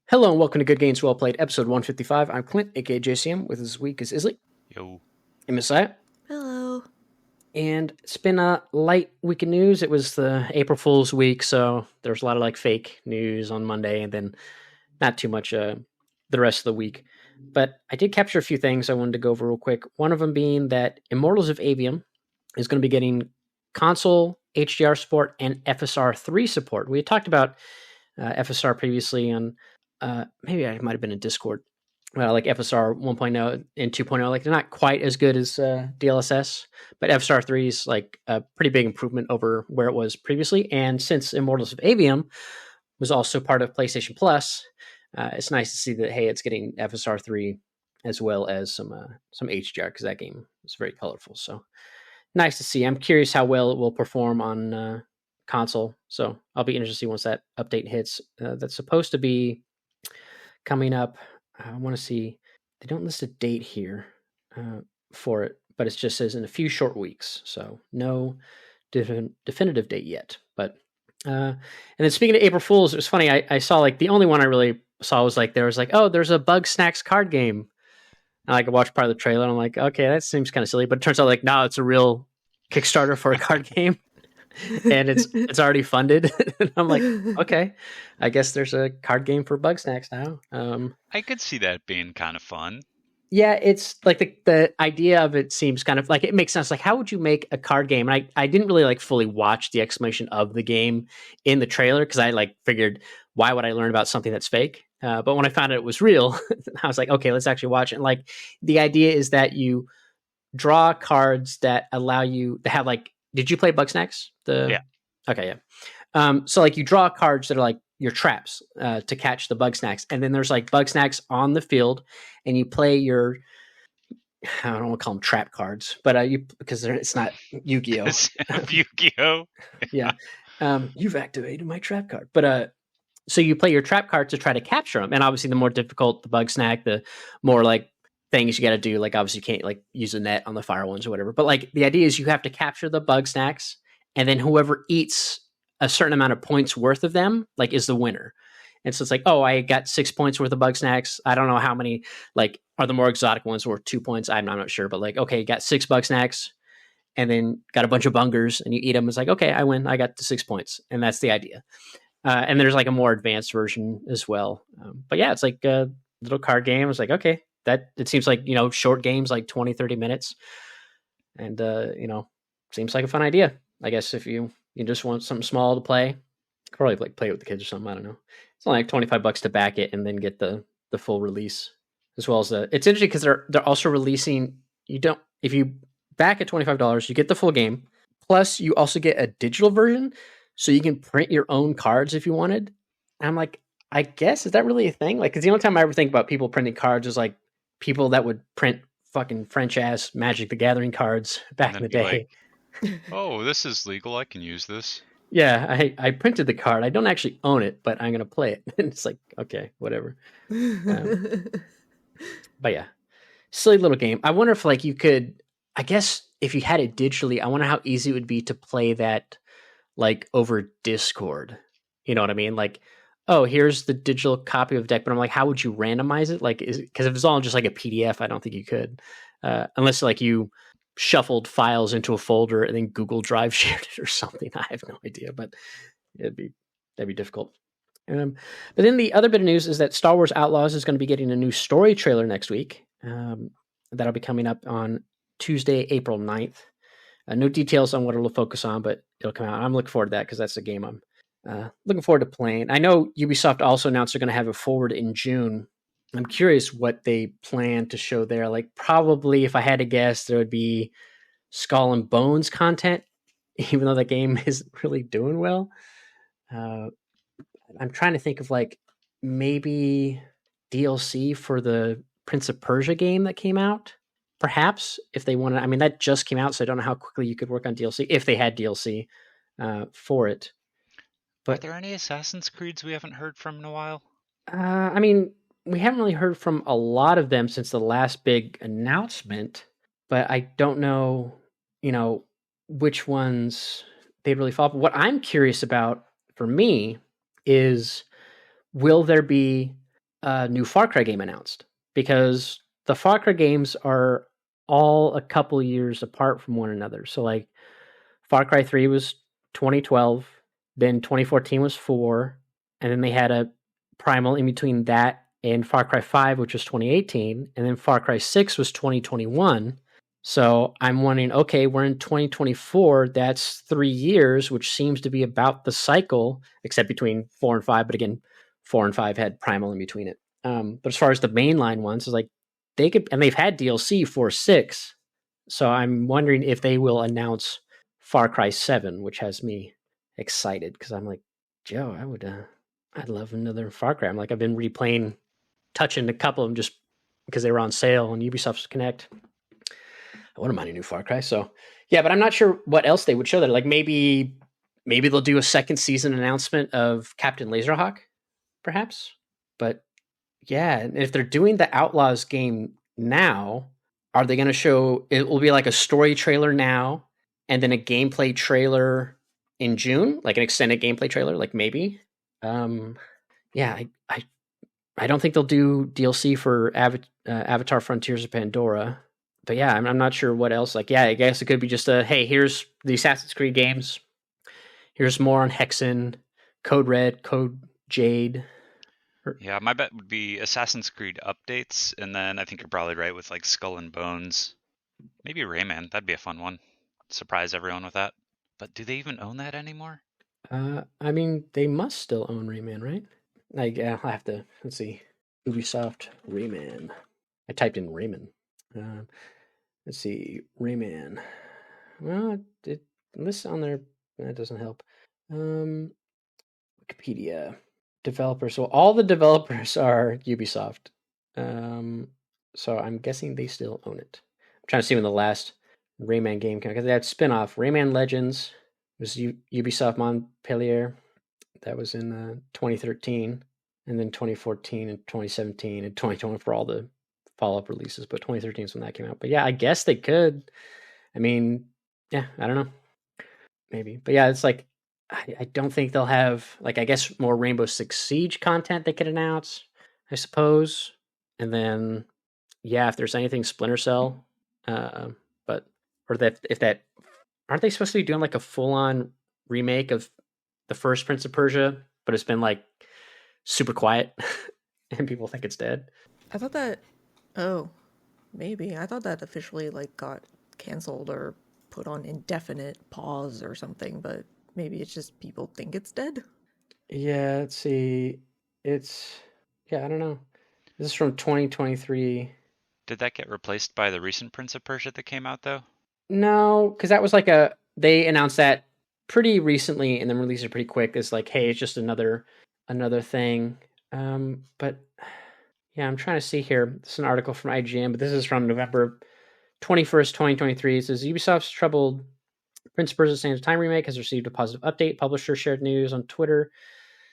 Hello and welcome to Good Games Well Played, episode 155. I'm Clint, aka JCM. With us this week is Isli. Yo. And Messiah. Hello. And it's been a light week of news. It was the April Fool's week, so there's a lot of fake news on Monday, and then not too much the rest of the week. But I did capture a few things I wanted to go over real quick. One of them being that Immortals of Aveum is going to be getting console HDR support and FSR 3 support. We had talked about FSR previously on maybe I might have been in Discord. FSR 1.0 and 2.0, they're not quite as good as DLSS, but FSR 3 is a pretty big improvement over where it was previously. And since Immortals of Aveum was also part of PlayStation Plus, it's nice to see that, hey, it's getting FSR 3 as well as some HDR, because that game is very colorful. So nice to see. I'm curious how well it will perform on console. So I'll be interested to see once that update hits. That's supposed to be coming up. I want to see. They don't list a date here for it, but it just says in a few short weeks. So no definitive date yet. But and then speaking of April Fools, it was funny. I saw the only one I really saw was there's a Bugsnax card game. And I watched part of the trailer and I'm like, okay, that seems kind of silly. But it turns out no, it's a real Kickstarter for a card game. And it's already funded. And I'm like, okay, I guess there's a card game for Bugsnax now. I could see that being kind of fun. Yeah, it's the idea of it seems kind of it makes sense. How would you make a card game? And I didn't really fully watch the explanation of the game in the trailer, because I figured, why would I learn about something that's fake? But when I found out it was real, I was like, okay, let's actually watch it. And the idea is that you draw cards that allow you to have did you play Bugsnax? Yeah. Okay, yeah. So you draw cards that are your traps to catch the Bugsnax, and then there's Bugsnax on the field, and you play your, I don't want to call them trap cards, but because it's not Yu-Gi-Oh. Yu-Gi-Oh. Yeah. You've activated my trap card, but so you play your trap card to try to capture them, and obviously the more difficult the Bugsnax, the more things you got to do. Obviously you can't use a net on the fire ones or whatever, but the idea is you have to capture the Bugsnax, and then whoever eats a certain amount of points worth of them is the winner. And so it's I got 6 points worth of Bugsnax. I don't know how many are the more exotic ones worth 2 points. I'm not sure, but okay, you got 6 Bugsnax and then got a bunch of bungers and you eat them. It's okay, I win. I got the 6 points, and that's the idea. And there's a more advanced version as well. But yeah, it's a little card game. It's okay, that it seems short games 20, 30 minutes. And seems like a fun idea. I guess if you just want something small to play, probably play it with the kids or something. I don't know. It's only $25 to back it and then get the full release, as well as it's interesting because they're also releasing. If you back at $25, you get the full game, plus you also get a digital version, so you can print your own cards if you wanted. And I'm I guess, is that really a thing? Because the only time I ever think about people printing cards is people that would print fucking French ass Magic the Gathering cards back in the day. Oh, this is legal. I can use this. Yeah, I printed the card. I don't actually own it, but I'm going to play it. And it's okay, whatever. But yeah, silly little game. I wonder if you could, I guess if you had it digitally, I wonder how easy it would be to play that over Discord. You know what I mean? Oh, here's the digital copy of the deck, but I'm how would you randomize it? Because if it's all just a PDF, I don't think you could. Unless you shuffled files into a folder and then Google Drive shared it or something. I have no idea, but that'd be difficult. But then the other bit of news is that Star Wars Outlaws is going to be getting a new story trailer next week. That'll be coming up on Tuesday, April 9th. No details on what it'll focus on, but it'll come out. I'm looking forward to that because that's a game I'm looking forward to playing. I know Ubisoft also announced they're going to have a Forward in June. I'm curious what they plan to show there. Probably, if I had to guess, there would be Skull and Bones content, even though that game isn't really doing well. I'm trying to think of maybe DLC for the Prince of Persia game that came out. Perhaps, if they wanted. I mean, that just came out, so I don't know how quickly you could work on DLC if they had DLC for it. But are there any Assassin's Creeds we haven't heard from in a while? I mean, we haven't really heard from a lot of them since the last big announcement, but I don't know, which ones they'd really follow. But what I'm curious about for me is, will there be a new Far Cry game announced, because the Far Cry games are all a couple years apart from one another. So like Far Cry 3 was 2012, then 2014 was 4, and then they had a Primal in between that and Far Cry 5, which was 2018, and then Far Cry 6 was 2021. So I'm wondering, okay, we're in 2024, that's 3 years, which seems to be about the cycle, except between 4 and 5, but again, 4 and 5 had Primal in between it. But as far as the mainline ones, it's like they could, and they've had DLC for 6. So I'm wondering if they will announce Far Cry 7, which has me excited, because I'm like, Joe, I'd love another Far Cry. I'm like, I've been replaying, touching a couple of them just because they were on sale on Ubisoft's Connect. I wouldn't mind a new Far Cry. So yeah, but I'm not sure what else they would show there. Like maybe they'll do a second season announcement of Captain Laserhawk, perhaps. But yeah, if they're doing the Outlaws game now, are they going to show? It will be like a story trailer now, and then a gameplay trailer in June, like an extended gameplay trailer, like maybe. Yeah, I don't think they'll do DLC for Avatar: Frontiers of Pandora. But yeah, I'm not sure what else. Like, yeah, I guess it could be just a, hey, here's the Assassin's Creed games. Here's more on Hexen, Code Red, Code Jade. Yeah, my bet would be Assassin's Creed updates, and then I think you're probably right with like Skull and Bones. Maybe Rayman, that'd be a fun one. Surprise everyone with that. But do they even own that anymore? I mean, they must still own Rayman, right? Like, I'll have to, let's see. Ubisoft Rayman. I typed in Rayman. Let's see, Rayman. Well, it lists on there. That doesn't help. Wikipedia developers. So all the developers are Ubisoft. So I'm guessing they still own it. I'm trying to see when the last Rayman game came, because they had spin-off Rayman Legends was Ubisoft Montpellier. That was in 2013, and then 2014 and 2017 and 2020 for all the follow-up releases. But 2013 is when that came out. But yeah, I guess they could. I mean, yeah, I don't know. Maybe. But yeah, it's like, I don't think they'll have, like, I guess more Rainbow Six Siege content they could announce, I suppose. And then, yeah, if there's anything Splinter Cell, but, or that, if that, aren't they supposed to be doing like a full on remake of the first Prince of Persia, but it's been like super quiet and people think it's dead? I thought that. Oh, maybe. I thought that officially like got canceled or put on indefinite pause or something, but maybe it's just people think it's dead. Yeah, let's see. It's, yeah, I don't know. This is from 2023. Did that get replaced by the recent Prince of Persia that came out though? No, because that was like they announced that pretty recently and then released it pretty quick. It's like, hey, it's just another thing. But yeah, I'm trying to see here. This is an article from IGN, but this is from November 21st, 2023. It says Ubisoft's troubled Prince of Persia: Sands of Time remake has received a positive update. Publisher shared news on Twitter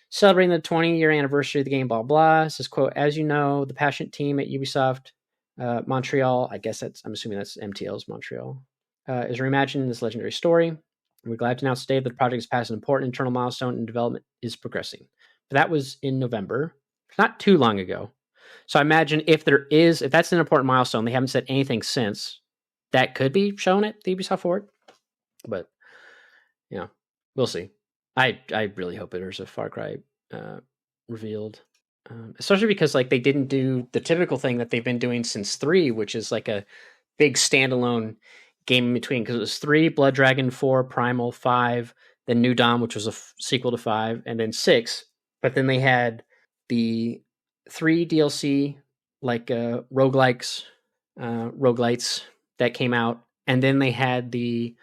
celebrating the 20-year anniversary of the game, blah, blah. It says, quote, as you know, the passionate team at Ubisoft Montreal, I guess I'm assuming that's MTL's Montreal, is reimagining this legendary story. We're glad to announce today that the project has passed an important internal milestone and development is progressing. But that was in November. It's not too long ago. So I imagine if that's an important milestone, they haven't said anything since, that could be shown at the Ubisoft Forward. But, we'll see. I really hope there's a Far Cry revealed. Especially because like they didn't do the typical thing that they've been doing since 3, which is like a big standalone game in between, because it was 3, Blood Dragon, 4, Primal, 5, then New Dawn, which was a sequel to 5, and then 6. But then they had the 3 DLC, like roguelites that came out, and then they had the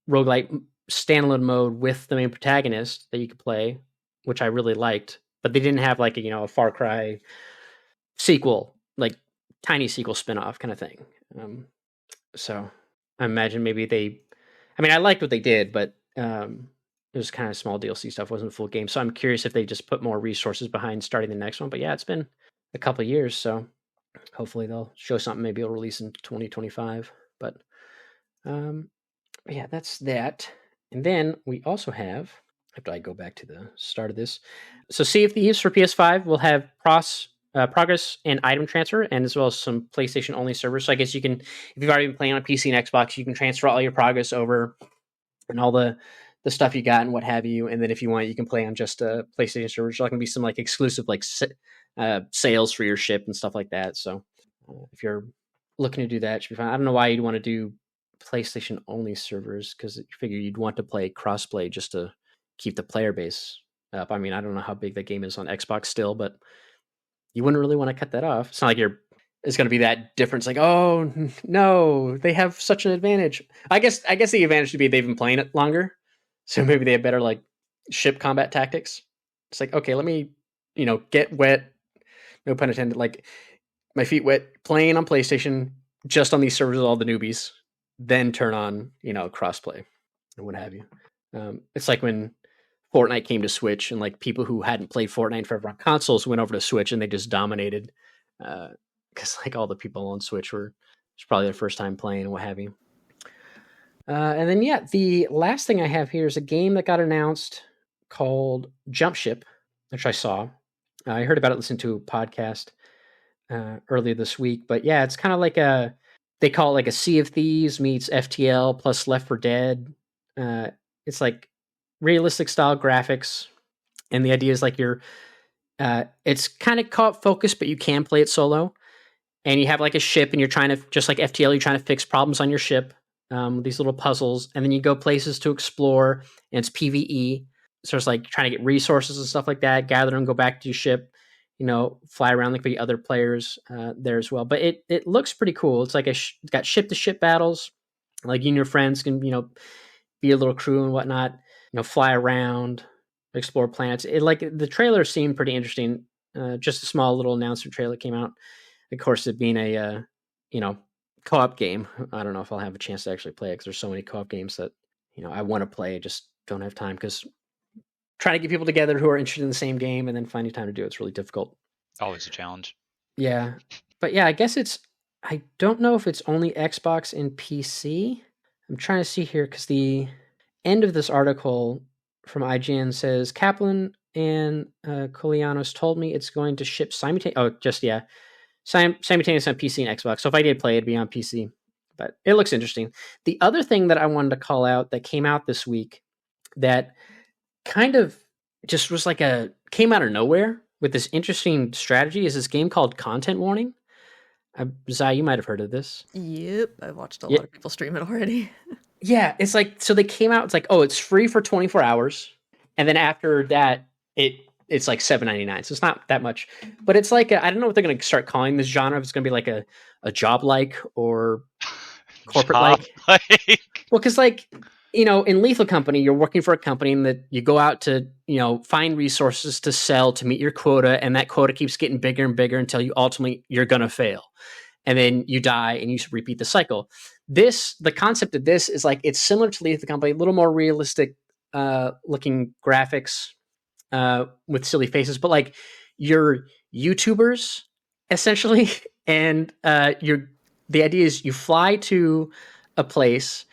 roguelite standalone mode with the main protagonist that you could play, which I really liked. But they didn't have like a Far Cry sequel, like tiny sequel spinoff kind of thing. So I imagine maybe I liked what they did, but it was kind of small DLC stuff, wasn't a full game. So I'm curious if they just put more resources behind starting the next one. But yeah, it's been a couple of years, so hopefully they'll show something. Maybe it'll release in 2025. But yeah, that's that. And then we also have after I go back to the start of this. So Sea of Thieves for PS5 will have progress and item transfer, and as well as some PlayStation only servers. So I guess you can, if you've already been playing on PC and Xbox, you can transfer all your progress over and all the stuff you got and what have you. And then if you want, you can play on just PlayStation servers. So there can be some like exclusive like sales for your ship and stuff like that. So if you're looking to do that, it should be fine. I don't know why you'd want to do PlayStation only servers, because you figure you'd want to play crossplay just to keep the player base up. I mean, I don't know how big that game is on Xbox still, but you wouldn't really want to cut that off. It's not like it's going to be that difference. Like, oh no, they have such an advantage. I guess the advantage would be they've been playing it longer, so maybe they have better like ship combat tactics. It's like, okay, let me get wet, no pun intended, like my feet wet playing on PlayStation just on these servers with all the newbies, then turn on crossplay and what have you. It's like when Fortnite came to Switch, and like people who hadn't played Fortnite forever on consoles went over to Switch and they just dominated, because like all the people on Switch it's probably their first time playing and what have you. And then the last thing I have here is a game that got announced called Jump Ship, which I saw. I heard about it listening to a podcast earlier this week, but yeah, it's kind of like they call it like a Sea of Thieves meets FTL plus Left 4 Dead. It's like realistic style graphics, and the idea is like it's kind of co-op focused, but you can play it solo, and you have like a ship, and you're trying to, just like FTL, you're trying to fix problems on your ship, these little puzzles, and then you go places to explore, and it's PvE, so it's like trying to get resources and stuff like that, gather them, go back to your ship, fly around like the other players there as well. But it looks pretty cool. It's like it's got ship to ship battles, like you and your friends can be a little crew and whatnot, fly around, explore planets. The trailer seemed pretty interesting. Just a small little announcement trailer came out. Of course, it being a co-op game, I don't know if I'll have a chance to actually play it, because there's so many co-op games that I want to play, just don't have time, because trying to get people together who are interested in the same game and then finding time to do it's really difficult. Always a challenge. Yeah, but yeah, I guess I don't know if it's only Xbox and PC. I'm trying to see here, because the end of this article from IGN says Kaplan and Kolianos told me it's going to ship simultaneously on PC and Xbox. So if I did play, it'd be on PC. But it looks interesting. The other thing that I wanted to call out that came out this week that kind of just was came out of nowhere with this interesting strategy is this game called Content Warning. Zai, you might have heard of this. Yep, I've watched a lot of people stream it already. Yeah, it's like, so they came out, it's like, oh, it's free for 24 hours. And then after that, it's like $7.99. So it's not that much. But it's like, I don't know what they're going to start calling this genre. If it's going to be like a job-like or corporate-like. Well, because in Lethal Company, you're working for a company and that you go out to, find resources to sell to meet your quota. And that quota keeps getting bigger and bigger until you're going to fail. And then you die and you repeat the cycle. The concept of this is like, it's similar to Lethal Company, a little more realistic looking graphics with silly faces, but like you're YouTubers essentially. And the idea is you fly to a place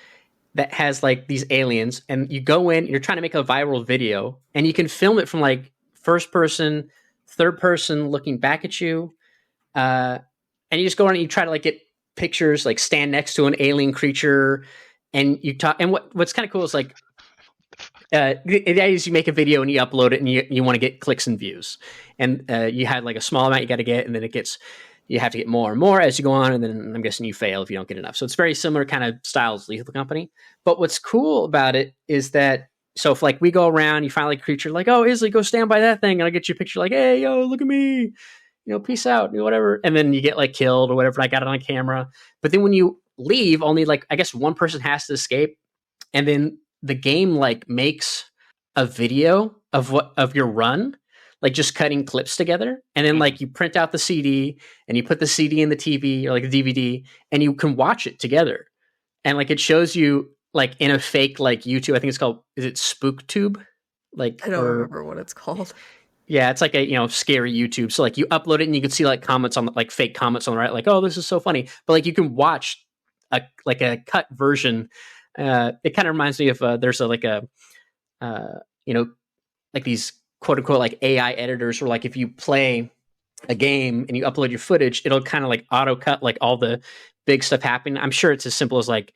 that has like these aliens, and you go in, you're trying to make a viral video, and you can film it from like first person, third person looking back at you. And you just go around and you try to like get pictures, like stand next to an alien creature, and you talk. And what's kind of cool is like, the idea is you make a video and you upload it, and you want to get clicks and views. And you had like a small amount you got to get, and then you have to get more and more as you go on, and then I'm guessing you fail if you don't get enough. So it's very similar kind of style as Lethal Company. But what's cool about it is that, so if like we go around, you find like a creature, like, oh, Isli, go stand by that thing, and I'll get you a picture like, hey, yo, look at me, peace out, whatever. And then you get like killed or whatever. I got it on camera. But then when you leave, only like, I guess one person has to escape. And then the game like makes a video of your run, like just cutting clips together. And then like you print out the CD and you put the CD in the TV or like a DVD, and you can watch it together. And like it shows you like in a fake like YouTube, I think it's called, is it SpookTube? Like I don't remember what it's called. Yeah, it's like a scary YouTube. So like you upload it and you can see like comments on like fake comments on the right, like, oh, this is so funny. But like you can watch a cut version. It kind of reminds me of there's a like these quote unquote like AI editors, where like if you play a game and you upload your footage, it'll kind of like auto cut like all the big stuff happening. I'm sure it's as simple as like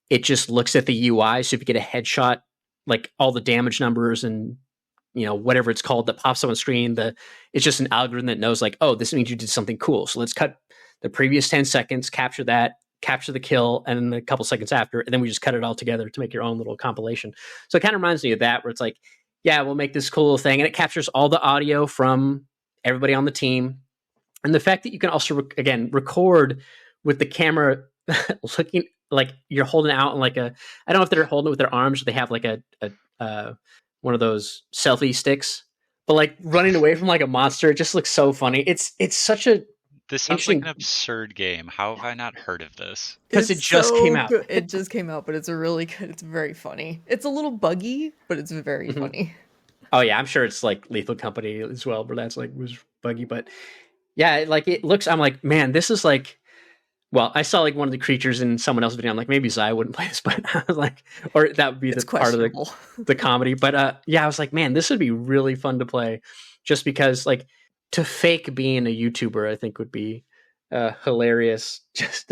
it just looks at the UI. So if you get a headshot, like all the damage numbers and whatever it's called that pops up on screen, it's just an algorithm that knows like, oh, this means you did something cool. So let's cut the previous 10 seconds, capture the kill, and then a couple seconds after, and then we just cut it all together to make your own little compilation. So it kind of reminds me of that, where it's like, yeah, we'll make this cool little thing, and it captures all the audio from everybody on the team. And the fact that you can also, again, record with the camera looking like you're holding out, and like I don't know if they're holding it with their arms, or they have like a one of those selfie sticks, but like running away from like a monster. It just looks so funny. It's such a This sounds like an absurd game. How have I not heard of this? Because it just came out. It just came out, but it's really good. It's very funny. It's a little buggy, but it's very funny. Oh yeah, I'm sure it's like Lethal Company as well, where that's like was buggy. But yeah, like it looks. I'm like, man, this is like. Well, I saw like one of the creatures in someone else's video. I'm like, maybe Zai wouldn't play this, but I was like, or that would be the part of the comedy. But yeah, I was like, man, this would be really fun to play, just because like to fake being a YouTuber, I think would be hilarious. Just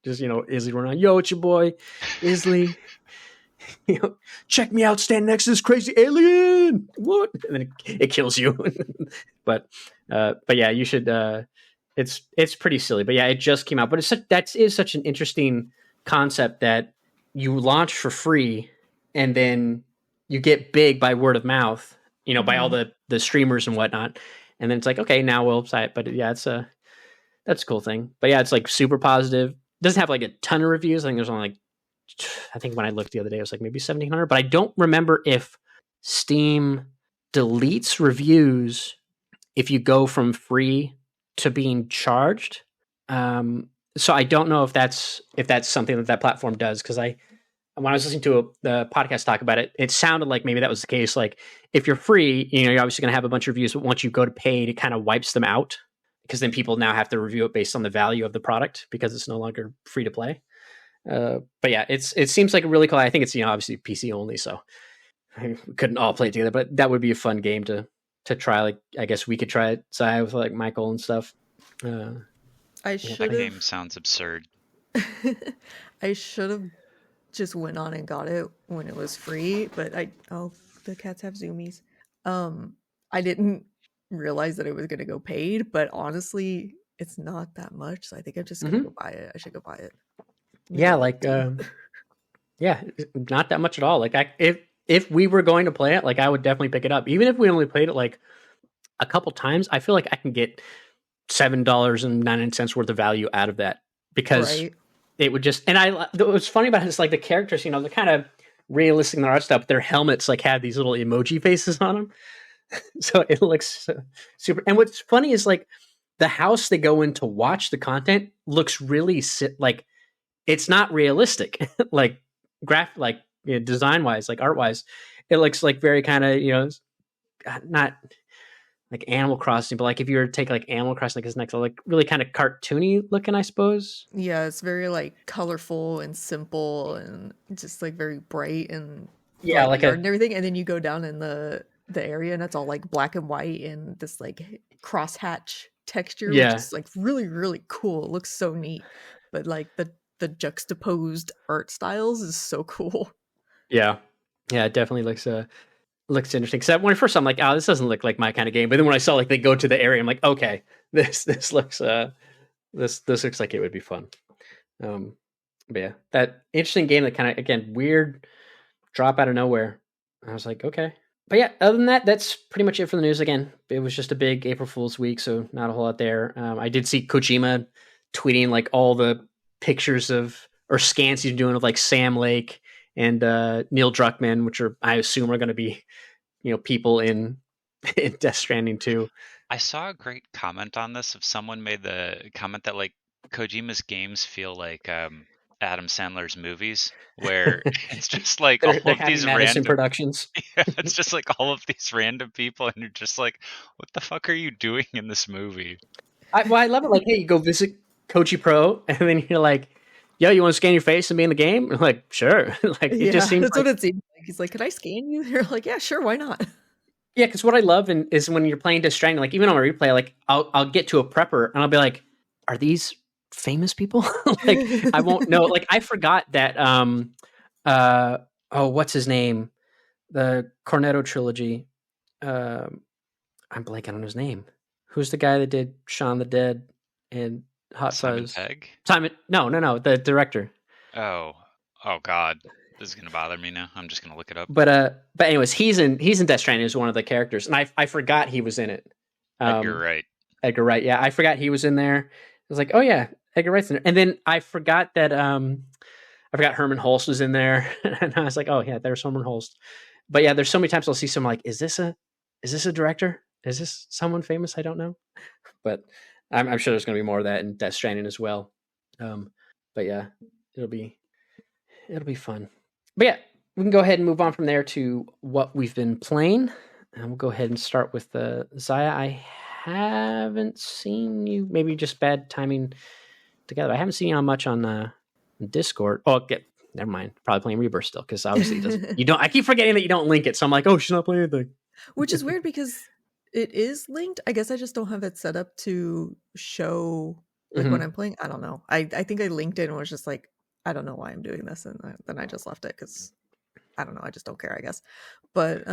Isli running on, yo, it's your boy, Isli. Check me out, stand next to this crazy alien. What? And then it kills you. but yeah, you should. It's pretty silly, but yeah, it just came out. But that is such an interesting concept that you launch for free and then you get big by word of mouth, by all the streamers and whatnot. And then it's like, okay, now we'll say it. But yeah, that's a cool thing. But yeah, it's like super positive. Doesn't have like a ton of reviews. I think there's only I think when I looked the other day, it was like maybe 1,700. But I don't remember if Steam deletes reviews if you go from free to being charged. So I don't know if that's something that platform does, because when I was listening to the podcast talk about it, it sounded like maybe that was the case. Like if you're free, you're obviously going to have a bunch of reviews, but once you go to paid, it kind of wipes them out, because then people now have to review it based on the value of the product, because it's no longer free to play. But yeah, it seems like a really cool. I think it's obviously PC only, so we couldn't all play it together, but that would be a fun game to try. Like I guess we could try it side with like Michael and stuff. That game sounds absurd. I should have just went on and got it when it was free, but the cats have zoomies. I didn't realize that it was going to go paid, but honestly, it's not that much. So I think I'm just going to go buy it. I should go buy it. Yeah, like yeah, not that much at all. Like if we were going to play it, like I would definitely pick it up. Even if we only played it like a couple times, I feel like I can get $7.99 worth of value out of that, because it would just. And what's funny about it is like the characters, they're kind of realistic in their art stuff. Their helmets like have these little emoji faces on them, so it looks super. And what's funny is like the house they go in to watch the content looks really like it's not realistic, like design wise, like art wise, it looks like very kind of not like Animal Crossing, but like if you were to take like Animal Crossing like this next, like really kind of cartoony looking, I suppose. Yeah, it's very like colorful and simple and just like very bright and like and everything. And then you go down in the area and it's all like black and white and this like crosshatch texture, which is like really, really cool. It looks so neat. But like the juxtaposed art styles is so cool. Yeah, it definitely looks interesting. Because when I first saw, I'm like, oh, this doesn't look like my kind of game. But then when I saw like they go to the area, I'm like, okay, this looks this looks like it would be fun. But yeah, that interesting game that kind of, again, weird drop out of nowhere. I was like, okay. But yeah, other than that, that's pretty much it for the news. Again, it was just a big April Fool's week, so not a whole lot there. I did see Kojima tweeting like all the pictures or scans he's doing of like Sam Lake and Neil Druckmann, which I assume are going to be, people in Death Stranding 2. I saw a great comment on this. If someone made the comment that like Kojima's games feel like Adam Sandler's movies, where it's just like all of these random productions. Yeah, it's just like all of these random people, and you're just like, what the fuck are you doing in this movie? I love it. Like, hey, you go visit Koji Pro, and then you're like, yo, you want to scan your face and be in the game? I'm like, sure. Like, it just seems that's what it seems like. He's like, can I scan you? They're like, yeah, sure, why not? Yeah, because what I love is when you're playing Death Stranding, like even on a replay, like I'll get to a prepper and I'll be like, are these famous people? Like I won't know. Like I forgot that what's his name? The Cornetto trilogy. I'm blanking on his name. Who's the guy that did Shaun the Dead and Hot Simon Fuzz? Pegg? No, the director. Oh God. This is gonna bother me now. I'm just gonna look it up. But anyways, he's in Death Stranding as one of the characters, and I forgot he was in it. Edgar Wright. Edgar Wright, yeah, I forgot he was in there. I was like, oh yeah, Edgar Wright's in there, and then I forgot that I forgot Herman Holst was in there, and I was like, oh yeah, there's Herman Holst. But yeah, there's so many times I'll see someone like, is this a director? Is this someone famous? I don't know, but I'm sure there's going to be more of that in Death Stranding as well. But yeah, it'll be fun. But yeah, we can go ahead and move on from there to what we've been playing. And we'll go ahead and start with Zaya. I haven't seen you. Maybe just bad timing together. I haven't seen you on much on Discord. Oh, never mind. Probably playing Rebirth still because obviously it doesn't. You don't. I keep forgetting that you don't link it. So I'm like, oh, she's not playing anything. Which is weird because it is linked. I guess I just don't have it set up to show like when I'm playing. I don't know. I think I linked it and was just like, I don't know why I'm doing this, and then I just left it because I don't know. I just don't care, I guess. But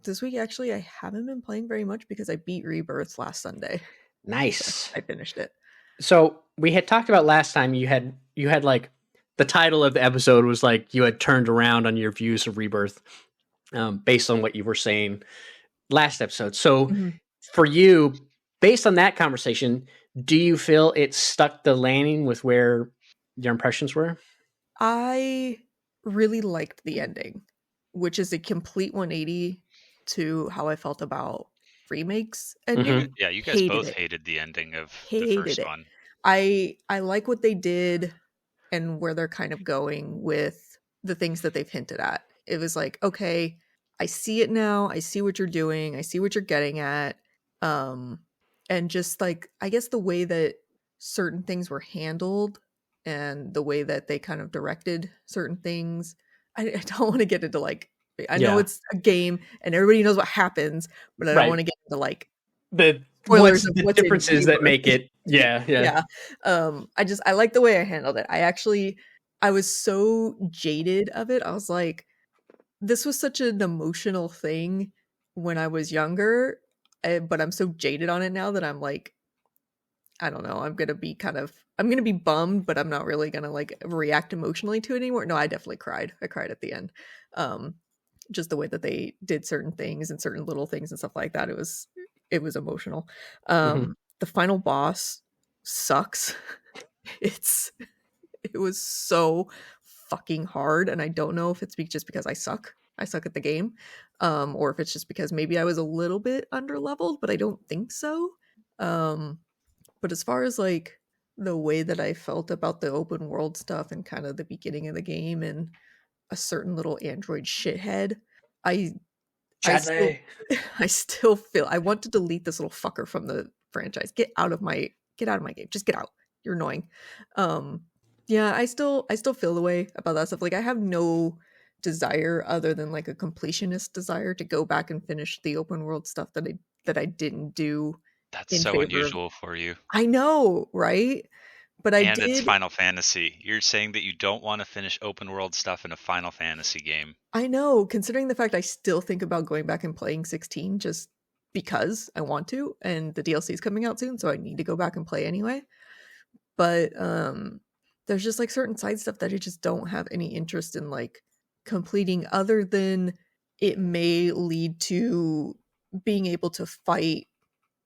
this week actually, I haven't been playing very much because I beat Rebirth last Sunday. Nice. So I finished it. So we had talked about last time. You had like the title of the episode was like you had turned around on your views of Rebirth, based on what you were saying last episode. So for you, based on that conversation, do you feel it stuck the landing with where your impressions were? I really liked the ending, which is a complete 180 to how I felt about remakes ending. Yeah, you guys both hated the ending of the first one. I like what they did and where they're kind of going with the things that they've hinted at. It was like, okay, I see it now. I see what you're doing. I see what you're getting at. And just like, I guess the way that certain things were handled and the way that they kind of directed certain things. I don't want to get into like, I know it's a game and everybody knows what happens, but I don't want to get into like the spoilers of the differences that make it. Yeah. I like the way I handled it. I was so jaded of it. I was like, this was such an emotional thing when I was younger, but I'm so jaded on it now that I'm like, I don't know. I'm going to be bummed, but I'm not really going to like react emotionally to it anymore. No, I definitely cried. I cried at the end. Just the way that they did certain things and certain little things and stuff like that. It was emotional. The final boss sucks. It was so fucking hard. And I don't know if it's just because I suck at the game. Or if it's just because maybe I was a little bit underleveled, but I don't think so. But as far as like the way that I felt about the open world stuff and kind of the beginning of the game and a certain little android shithead, I still feel I want to delete this little fucker from the franchise. Get out of my game. Just get out. You're annoying. Yeah, I still feel the way about that stuff. Like I have no desire other than like a completionist desire to go back and finish the open world stuff that I didn't do. That's so unusual for you. I know, right? But I did. And it's Final Fantasy. You're saying that you don't want to finish open world stuff in a Final Fantasy game. I know, considering the fact I still think about going back and playing 16 just because I want to, and the DLC is coming out soon, so I need to go back and play anyway. But there's just like certain side stuff that I just don't have any interest in like completing, other than it may lead to being able to fight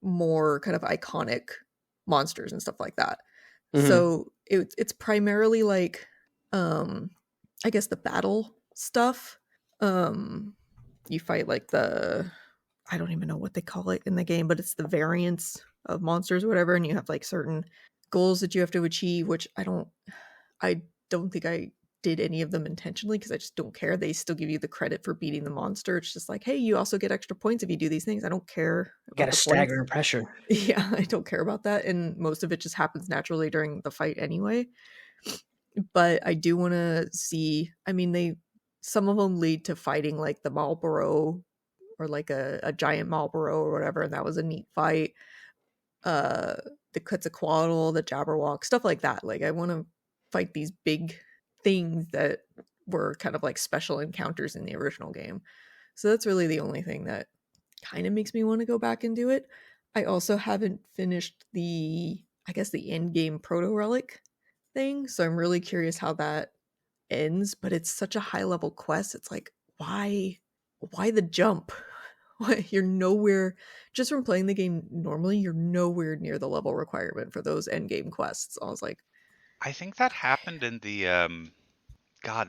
more kind of iconic monsters and stuff like that. So it's primarily like I guess the battle stuff. You fight like I don't even know what they call it in the game, but it's the variants of monsters or whatever, and you have like certain goals that you have to achieve, which I don't think I did any of them intentionally because I just don't care. They still give you the credit for beating the monster. It's just like, hey, you also get extra points if you do these things. I don't care. You got a stagger pressure. Yeah, I don't care about that. And most of it just happens naturally during the fight anyway. but I do want to see. I mean, some of them lead to fighting like the Marlboro or like a giant Marlboro or whatever, and that was a neat fight. The Quetzalcoatl, the Jabberwock, stuff like that. Like I want to fight these big things that were kind of like special encounters in the original game. So that's really the only thing that kind of makes me want to go back and do it. I also haven't finished I guess the end game proto relic thing, so I'm really curious how that ends, but it's such a high level quest. It's like, why the jump? You're nowhere, just from playing the game normally, you're nowhere near the level requirement for those end game quests. I was like, I think that happened in the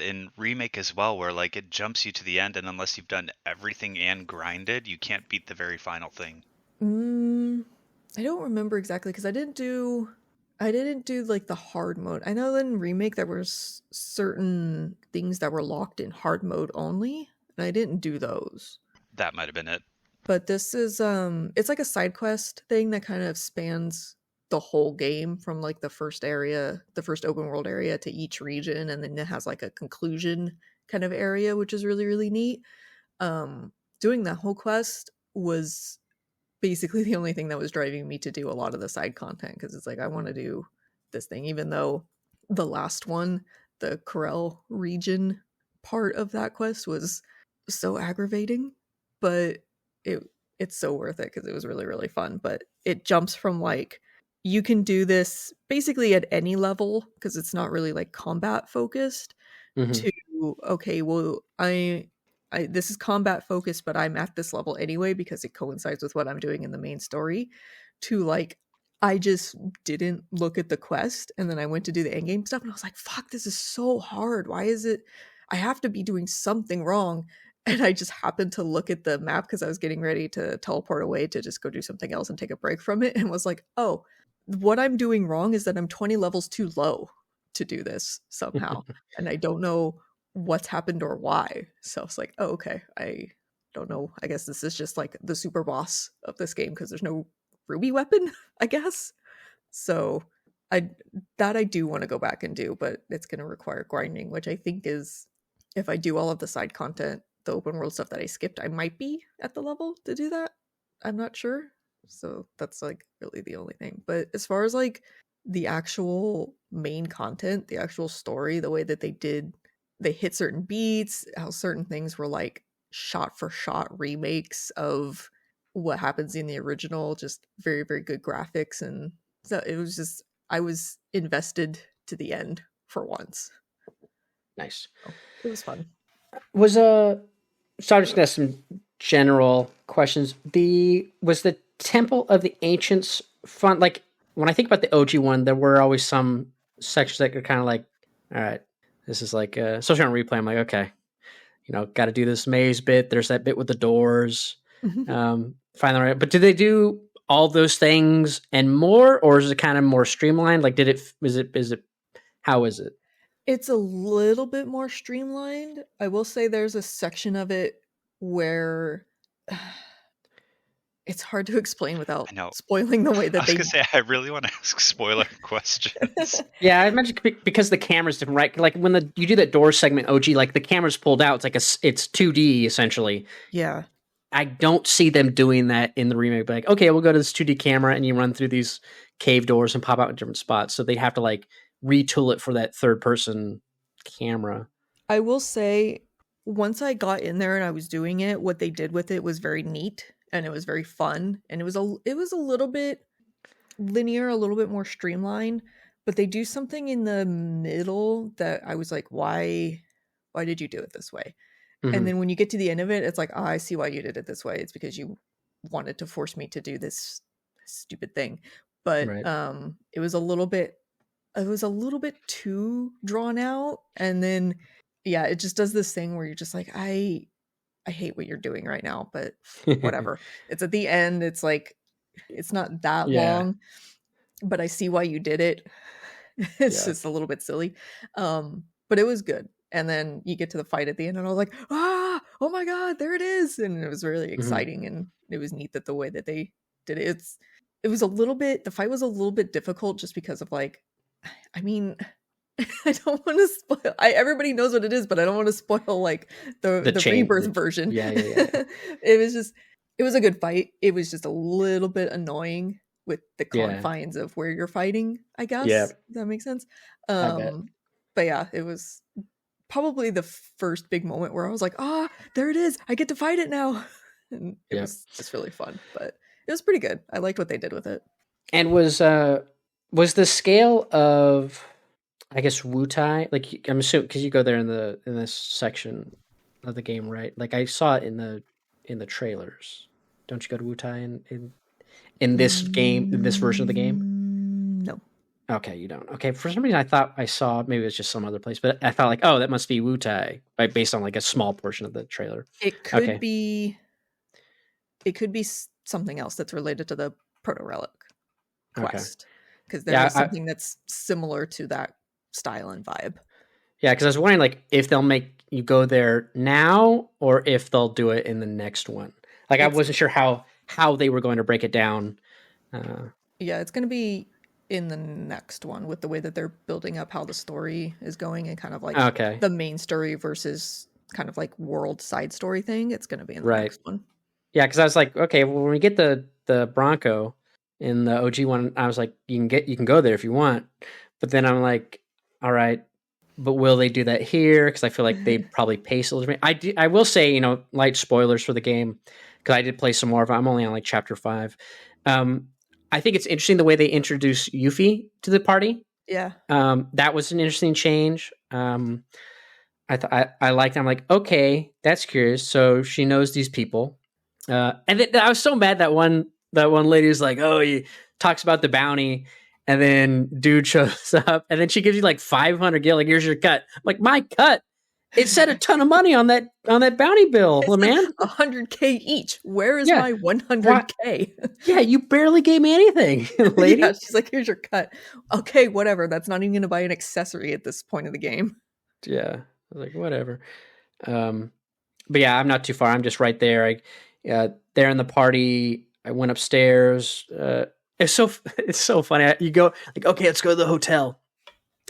in Remake as well, where like it jumps you to the end, and unless you've done everything and grinded, you can't beat the very final thing. I don't remember exactly because I didn't do like the hard mode. I know that in Remake there were certain things that were locked in hard mode only, and I didn't do those. That might have been it. But this is it's like a side quest thing that kind of spans the whole game from like the first open world area to each region, and then it has like a conclusion kind of area, which is really, really neat. Doing that whole quest was basically the only thing that was driving me to do a lot of the side content, because it's like I want to do this thing, even though the last one, the Corel region part of that quest, was so aggravating, but it's so worth it because it was really, really fun. But it jumps from like, you can do this basically at any level because it's not really like combat focused, to okay, well, this is combat focused, but I'm at this level anyway because it coincides with what I'm doing in the main story, to like, I just didn't look at the quest and then I went to do the endgame stuff and I was like, fuck, this is so hard. Why is it I have to be doing something wrong? And I just happened to look at the map because I was getting ready to teleport away to just go do something else and take a break from it, and was like, oh, what I'm doing wrong is that I'm 20 levels too low to do this somehow. And I don't know what's happened or why. So it's like, oh, okay, I don't know. I guess this is just like the super boss of this game because there's no ruby weapon, I guess. So I do want to go back and do, but it's going to require grinding, which I think is, if I do all of the side content, the open world stuff that I skipped, I might be at the level to do that. I'm not sure. So that's like really the only thing. But as far as like the actual main content, the actual story, the way that they hit certain beats, how certain things were like shot for shot remakes of what happens in the original, just very, very good graphics. And so it was just, I was invested to the end for once. Nice. So it was fun. So I'm just gonna ask some general questions. Was the Temple of the Ancients fun? Like when I think about the OG one, there were always some sections that are kind of like, all right, this is like, especially on replay, I'm like, okay, got to do this maze bit. There's that bit with the doors. Finally, right. But did they do all those things and more, or is it kind of more streamlined? Like, how is it? It's a little bit more streamlined. I will say there's a section of it where it's hard to explain without spoiling the way that I was going to say, I really want to ask spoiler questions. Yeah, I imagine because the camera's different, right? Like when you do that door segment, OG, like the camera's pulled out, it's 2D essentially. Yeah. I don't see them doing that in the remake. But like, okay, we'll go to this 2D camera and you run through these cave doors and pop out in different spots. So they have to like retool it for that third person camera. I will say, once I got in there and I was doing it, what they did with it was very neat and it was very fun, and it was a little bit linear, a little bit more streamlined, but they do something in the middle that I was like, why did you do it this way? And then when you get to the end of it, it's like, I see why you did it this way. It's because you wanted to force me to do this stupid thing. But right. It was a little bit too drawn out, and then it just does this thing where you're just like, I hate what you're doing right now, but whatever. It's at the end, it's like, it's not that long, but I see why you did it. It's just a little bit silly, but it was good. And then you get to the fight at the end and I was like, oh my god, there it is. And it was really exciting, and it was neat that the way that they did it, the fight was a little bit difficult just because of like, I mean, I don't want to spoil. Everybody knows what it is, but I don't want to spoil like the Rebirth version. Yeah. It was a good fight. It was just a little bit annoying with the confines of where you're fighting, I guess. Yeah. Does that make sense? I bet. But yeah, it was probably the first big moment where I was like, there it is. I get to fight it now. And it was just really fun, but it was pretty good. I liked what they did with it. And was the scale of, I guess, Wutai, like, I'm assuming because you go there in this section of the game, right? Like I saw it in the trailers. Don't you go to Wutai in this game, in this version of the game? No. Okay, you don't. Okay, for some reason I thought I saw, maybe it was just some other place, but I thought like, oh, that must be Wutai, like based on like a small portion of the trailer. It could be. It could be something else that's related to the Proto Relic quest, because there is something that's similar to that style and vibe. Yeah, because I was wondering like if they'll make you go there now or if they'll do it in the next one. Like I wasn't sure how they were going to break it down. Yeah, it's going to be in the next one with the way that they're building up how the story is going and kind of like the main story versus kind of like world side story thing. It's going to be in the next one. Yeah, because I was like, okay, well, when we get the Bronco in the OG one, I was like, you can go there if you want, but then I'm like, all right, but will they do that here? Because I feel like they probably pace a little bit. I will say, light spoilers for the game because I did play some more of it. I'm only on like chapter 5. I think it's interesting the way they introduce Yuffie to the party. Yeah, that was an interesting change. I liked it. I'm like, okay, that's curious. So she knows these people. And then I was so mad that one lady was like, oh, he talks about the bounty, and then dude shows up, and then she gives you like 500 gil, like, here's your cut. I'm like, my cut? It said a ton of money on that bounty bill, man. 100K each. Where is my 100K? Yeah, you barely gave me anything, lady. Yeah, she's like, here's your cut. Okay, whatever. That's not even going to buy an accessory at this point of the game. Yeah, I was like, whatever. But yeah, I'm not too far. I'm just right there. There in the party, I went upstairs. It's so funny. You go like, okay, let's go to the hotel.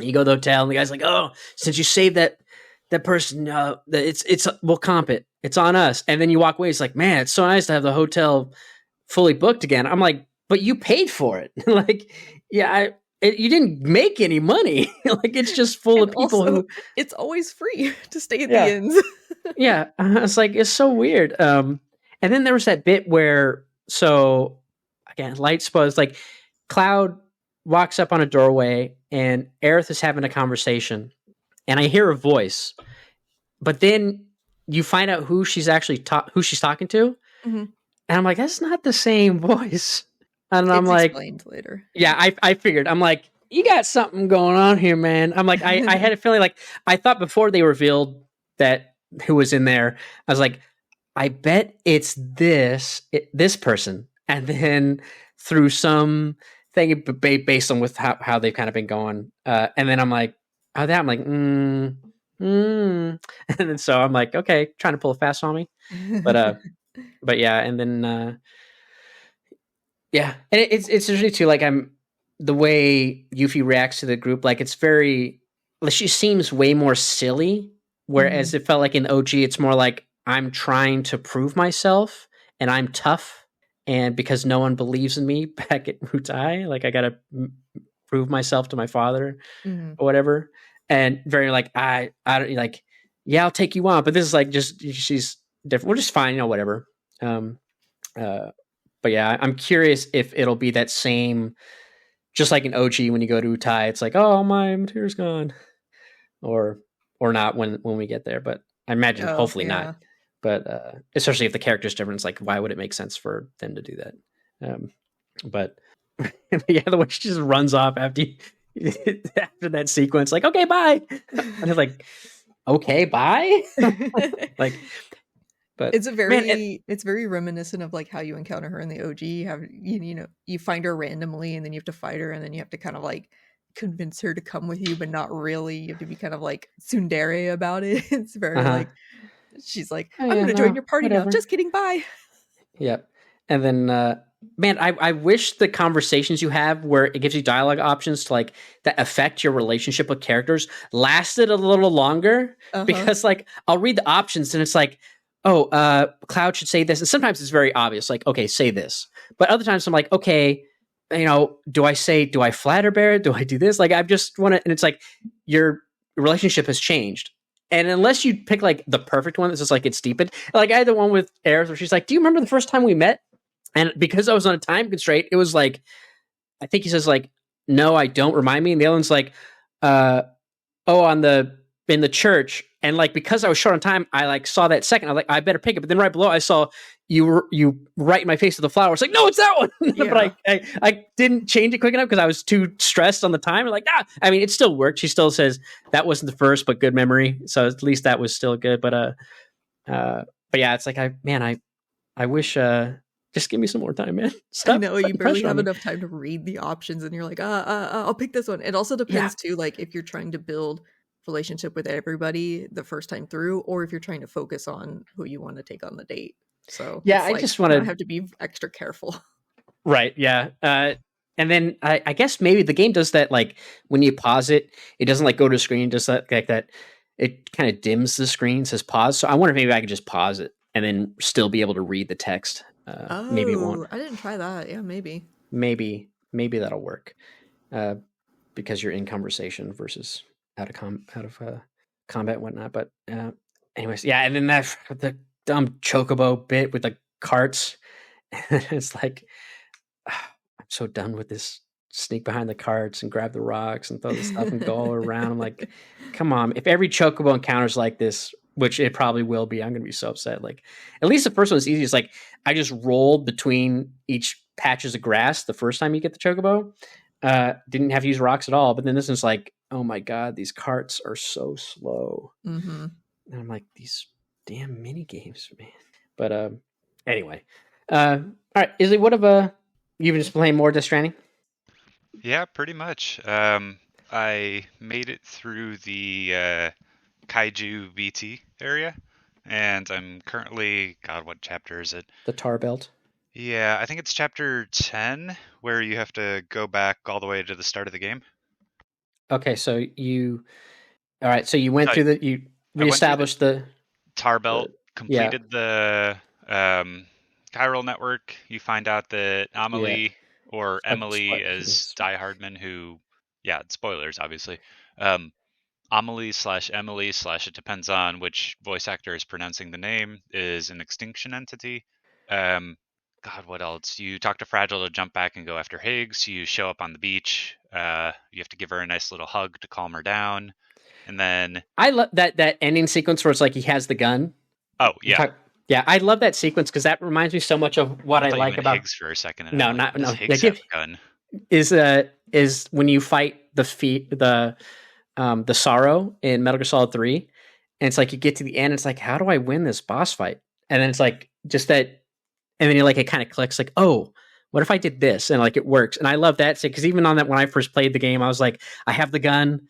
You go to the hotel, and the guy's like, oh, since you saved that person, we'll comp it. It's on us. And then you walk away. It's like, man, it's so nice to have the hotel fully booked again. I'm like, but you paid for it. Like, yeah, you didn't make any money. Like, it's just full of people also, who. It's always free to stay at the inns. Yeah, it's like, it's so weird. And then there was that bit where, so again, light spoils, like Cloud walks up on a doorway and Aerith is having a conversation and I hear a voice, but then you find out who she's actually who she's talking to. Mm-hmm. And I'm like, that's not the same voice. And I'm like, explained later. Yeah, I figured. I'm like, you got something going on here, man. I'm like, I had a feeling like, I thought before they revealed that who was in there, I was like, I bet it's this person. And then through some thing based on with how they've kind of been going. And then I'm like, I'm like, And then so I'm like, okay, trying to pull a fast on me. But yeah. And then, yeah. And it's usually too, like the way Yuffie reacts to the group, like it's very, she seems way more silly. Whereas it felt like in OG, it's more like, I'm trying to prove myself and I'm tough. And because no one believes in me back at Wutai, like I got to prove myself to my father or whatever. And very like, I don't like, yeah, I'll take you on. But this is like, just, she's different. We're just fine, whatever. But yeah, I'm curious if it'll be that same, just like in OG, when you go to Wutai, it's like, oh, my material's gone or not when we get there. But I imagine hopefully not. But especially if the character's different, it's like, why would it make sense for them to do that? But yeah, the way she just runs off after that sequence, like, okay, bye. And it's like, okay, bye. Like, but it's very reminiscent of like how you encounter her in the OG. You have you find her randomly, and then you have to fight her, and then you have to kind of like convince her to come with you, but not really. You have to be kind of like tsundere about it. It's very like. She's like, I'm going to join your party now. Just kidding. Bye. Yep. And then man, I wish the conversations you have where it gives you dialogue options to like that affect your relationship with characters lasted a little longer, because like I'll read the options and it's like, oh, Cloud should say this, and sometimes it's very obvious, like, okay, say this, but other times I'm like, okay, do I flatter Barrett? Do I do this? Like, I just want to, and it's like your relationship has changed. And unless you pick like the perfect one that's just like it's deepened, like I had the one with Aerith where she's like, do you remember the first time we met? And because I was on a time constraint, it was like, I think he says like, no, I don't, remind me. And the other one's like, in the church. And like, because I was short on time, I like saw that second. I was like, I better pick it. But then right below, I saw you right in my face with the flower. It's like, no, it's that one. Yeah. But I didn't change it quick enough because I was too stressed on the time. I'm like, I mean, it still worked. She still says that wasn't the first, but good memory. So at least that was still good. But yeah, it's like, I wish, just give me some more time, man. Stop, I know you barely have enough time to read the options, and you're like, I'll pick this one. It also depends too, like if you're trying to build relationship with everybody the first time through, or if you're trying to focus on who you want to take on the date. So yeah, I just want to have to be extra careful. Right. Yeah. And then I guess maybe the game does that, like when you pause it, it doesn't like go to the screen, just like that. It kind of dims the screen, says pause. So I wonder if maybe I could just pause it and then still be able to read the text. Maybe it won't. I didn't try that. Yeah, maybe that'll work. Because you're in conversation versus out of combat and whatnot. But anyways, yeah. And then the dumb chocobo bit with the carts. It's like, I'm so done with this. Sneak behind the carts and grab the rocks and throw the stuff and go all around. I'm like, come on. If every chocobo encounter's like this, which it probably will be, I'm going to be so upset. Like, at least the first one's easy. It's like, I just rolled between each patches of grass the first time you get the chocobo. Didn't have to use rocks at all. But then this one's like, oh my God, these carts are so slow. Mm-hmm. And I'm like, these damn mini games, man. But anyway. All right, Isli, what have you been just playing more Death Stranding? Yeah, pretty much. I made it through the Kaiju BT area, and I'm currently, God, what chapter is it? The Tar Belt. Yeah, I think it's chapter 10, where you have to go back all the way to the start of the game. Okay, so you went through you reestablished the Tar Belt, completed the chiral network. You find out that Amelie, or Emily as Die Hardman, who, spoilers, obviously. Amelie/Emily/ it depends on which voice actor is pronouncing the name, is an extinction entity. God, what else? You talk to Fragile to jump back and go after Higgs. You show up on the beach. You have to give her a nice little hug to calm her down. And then I love that ending sequence where it's like he has the gun. Oh, yeah. Yeah, I love that sequence because that reminds me so much of what I like about Higgs for a second. No. Higgs have a gun? Is when you fight the Sorrow in Metal Gear Solid 3, and it's like you get to the end, it's like, how do I win this boss fight? And then it's like just that, and then you're like, it kind of clicks, like, oh, what if I did this? And like it works. And I love that because even on that, when I first played the game, I was like, I have the gun.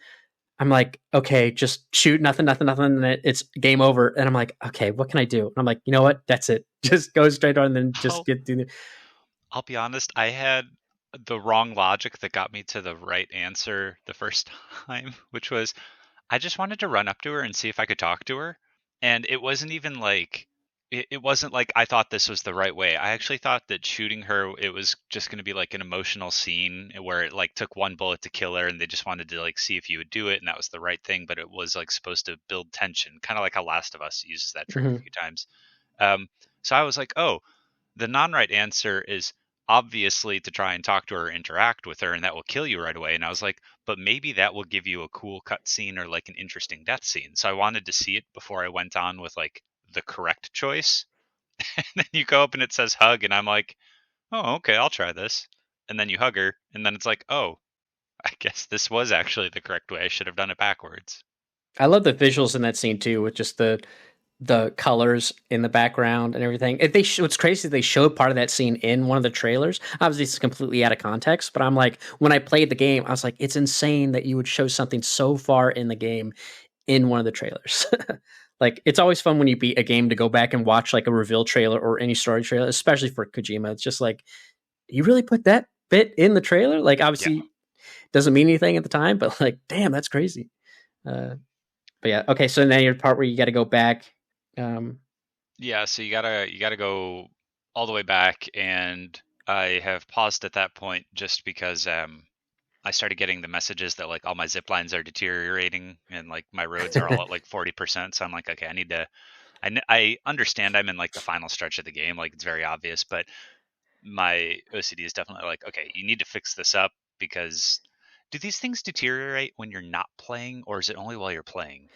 I'm like, okay, just shoot, nothing, and it's game over. And I'm like, okay, what can I do? And I'm like, you know what? That's it. Just go straight on and then just get through it. I'll be honest, I had the wrong logic that got me to the right answer the first time, which was I just wanted to run up to her and see if I could talk to her. And it wasn't even like, it wasn't like I thought this was the right way. I actually thought that shooting her, it was just going to be like an emotional scene where it like took one bullet to kill her and they just wanted to like see if you would do it, and that was the right thing, but it was like supposed to build tension, kind of like how Last of Us uses that trick a few times. So I was like, oh, the non-right answer is obviously to try and talk to her or interact with her, and that will kill you right away. And I was like, but maybe that will give you a cool cut scene or like an interesting death scene. So I wanted to see it before I went on with like the correct choice. And then you go up and it says hug, and I'm like, oh, okay, I'll try this. And then you hug her, and then it's like, oh, I guess this was actually the correct way. I should have done it backwards. I love the visuals in that scene too, with just the colors in the background and everything. What's crazy, they showed part of that scene in one of the trailers. Obviously, it's completely out of context, but I'm like, when I played the game, I was like, it's insane that you would show something so far in the game in one of the trailers. Like, it's always fun when you beat a game to go back and watch like a reveal trailer or any story trailer, especially for Kojima. It's just like, you really put that bit in the trailer? Like, obviously, doesn't mean anything at the time, but like, damn, that's crazy. But yeah, okay. So now you're the part where you got to go back. Yeah, so you gotta go all the way back, and I have paused at that point just because I started getting the messages that like all my zip lines are deteriorating and like my roads are all at like 40%. So I'm like, okay, I need to. I understand I'm in like the final stretch of the game, like it's very obvious, but my OCD is definitely like, okay, you need to fix this up because do these things deteriorate when you're not playing, or is it only while you're playing?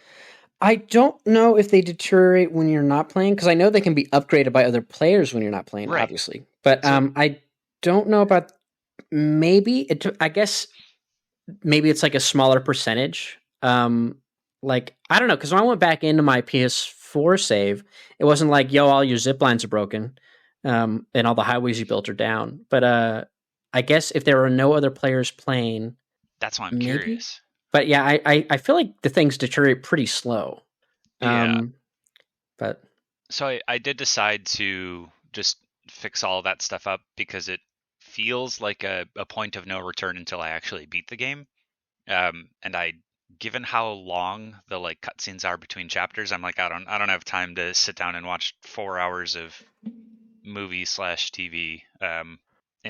I don't know if they deteriorate when you're not playing, because I know they can be upgraded by other players when you're not playing, Right. obviously. But So I don't know about maybe I guess maybe it's like a smaller percentage. Like I don't know, because when I went back into my PS4 save, it wasn't like, yo, all your zip lines are broken, and all the highways you built are down. But I guess if there are no other players playing, that's why I'm maybe. curious. But yeah, I feel like the things deteriorate pretty slow. Yeah. But So I did decide to just fix all of that stuff up because it feels like a point of no return until I actually beat the game. And given how long the like cutscenes are between chapters, I'm like, I don't have time to sit down and watch 4 hours of movie slash TV, and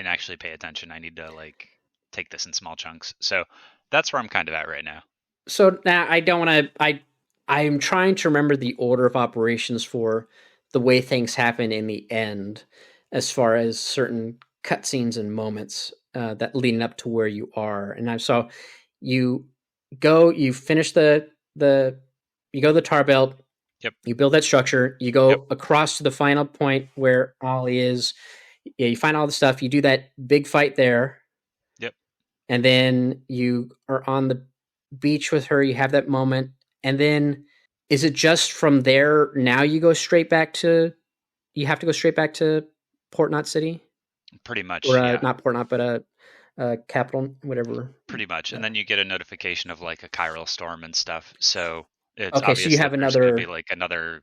actually pay attention. I need to like take this in small chunks. So that's where I'm kind of at right now. so now I don't want to. I'm trying to remember the order of operations for the way things happen in the end, as far as certain cutscenes and moments that leading up to where you are. And I so you you finish the you go to the tar belt. Yep. You build that structure. You Yep. go across to the final point where Ollie is. Yeah, you find all the stuff. You do that big fight there. Yep. And then you are on the beach with her. You have that moment, and then is it just from there? Now you go straight back to. You have to go straight back to Port Knot City, Pretty or much. Yeah. not Port Knot, but capital, whatever. Pretty much. And then you get a notification of like a chiral storm and stuff. So it's Okay, so you obvious have that there's going to be another like another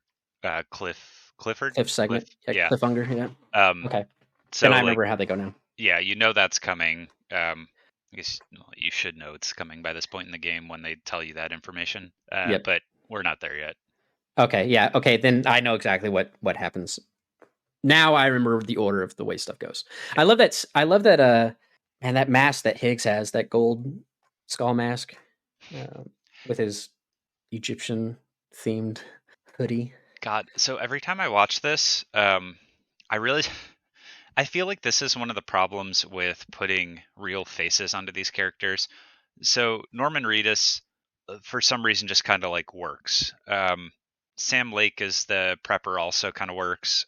Clifford? cliff Cliff. segment, yeah, Yeah. cliffhanger. Yeah. Um, Okay, then so I like, remember how they go now. yeah, you know that's coming. I guess you should know it's coming by this point in the game when they tell you that information. Yep. But we're not there yet. Okay. Yeah. Okay. Then I know exactly what happens. Now I remember the order of the way stuff goes. I love that. I love that. And that mask that Higgs has, that gold skull mask, with his Egyptian themed hoodie. God, so every time I watch this, I really, I feel like this is one of the problems with putting real faces onto these characters. So Norman Reedus, for some reason, just kind of like works. Sam Lake as the prepper also kind of works.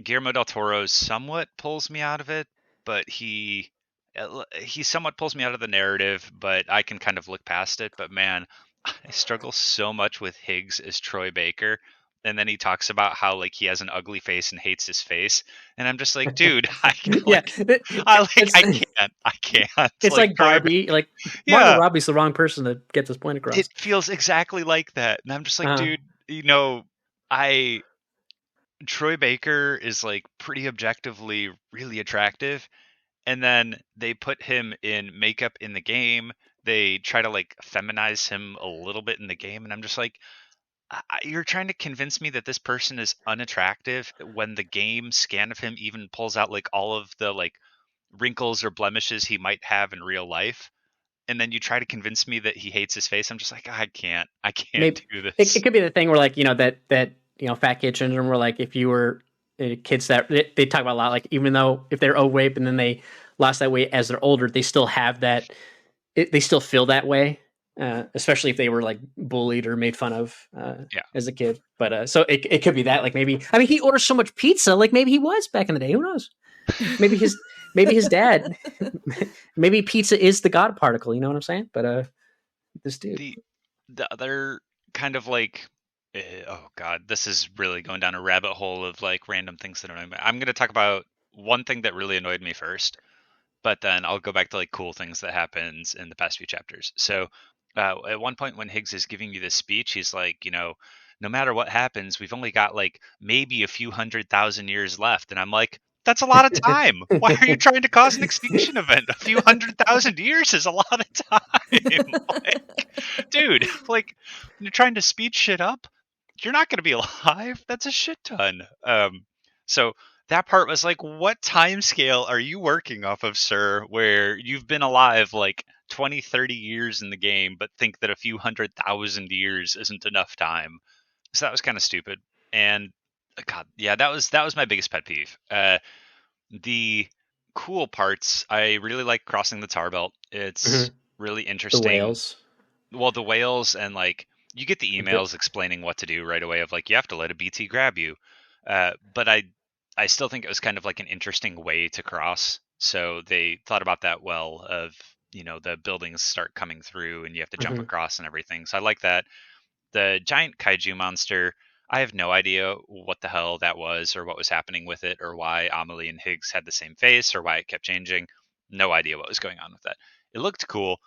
Guillermo del Toro somewhat pulls me out of it, but he somewhat pulls me out of the narrative, but I can kind of look past it. But man, I struggle so much with Higgs as Troy Baker. And then he talks about how like he has an ugly face and hates his face, and I'm just like, dude, Yeah, I can't. it's Like like Troy, Barbie. Like Margot yeah, Robbie's the wrong person to get this point across. it feels exactly like that, and I'm just like, Uh, dude, I Troy Baker is like pretty objectively really attractive, and then they put him in makeup in the game. They try to like feminize him a little bit in the game, and I'm just like, you're trying to convince me that this person is unattractive when the game scan of him even pulls out like all of the like wrinkles or blemishes he might have in real life, and then you try to convince me that he hates his face. I'm just like, I can't maybe do it this. could be the thing where like that fat kid syndrome, where like if you were kids that they talk about a lot, like even though if they're overweight and then they lost that weight as they're older, they still have that. They still feel that way, especially if they were like bullied or made fun of Yeah. as a kid. But so it could be that, like maybe I mean he orders so much pizza, like maybe he was back in the day. Who knows? Maybe his dad. Maybe pizza is the god particle. You know what I'm saying? But this dude. The other kind of like, oh god, this is really going down a rabbit hole of like random things that annoy me. I'm going to talk about one thing that really annoyed me first, but then I'll go back to like cool things that happens in the past few chapters. So at one point when Higgs is giving you this speech, he's like, no matter what happens, we've only got like maybe a few 100,000 years left, and I'm like, That's a lot of time. Why are you trying to cause an extinction event? A few 100,000 years is a lot of time. Like, dude, like, when you're trying to speed shit up, you're not going to be alive. That's a shit ton. So that part was like, what time scale are you working off of, sir, where you've been alive like 20, 30 years in the game, but think that a few 100,000 years isn't enough time? So that was kind of stupid. And God, yeah, that was my biggest pet peeve. The cool parts, I really like crossing the tar belt. It's really The interesting. whales. Well, the whales, and like you get the emails explaining what to do right away of like you have to let a BT grab you. But I still think it was kind of like an interesting way to cross. So they thought about that well of, the buildings start coming through and you have to jump across and everything. So I like that. The giant kaiju monster, I have no idea what the hell that was or what was happening with it or why Amelie and Higgs had the same face or why it kept changing. No idea what was going on with that. It looked cool.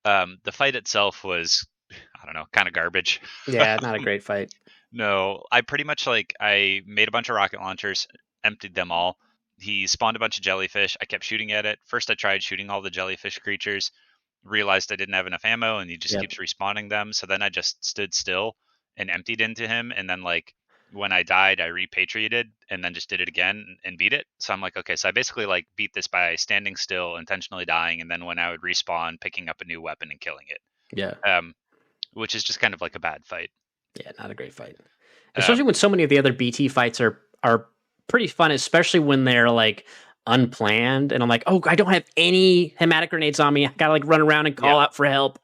The fight itself was, I don't know, kind of garbage. Yeah, not a great fight. No, I pretty much I made a bunch of rocket launchers, emptied them all. He spawned a bunch of jellyfish. I kept shooting at it. First, I tried shooting all the jellyfish creatures, realized I didn't have enough ammo, and he just keeps respawning them. So then I just stood still and emptied into him. And then, when I died, I repatriated and then just did it again and beat it. So I'm like, okay, so I basically beat this by standing still, intentionally dying, and then when I would respawn, picking up a new weapon and killing it. Yeah. Which is just kind of like a bad fight. Yeah, not a great fight. Especially when so many of the other BT fights are pretty fun, especially when they're unplanned. And I'm like, oh, I don't have any hematic grenades on me. I gotta run around and call out for help.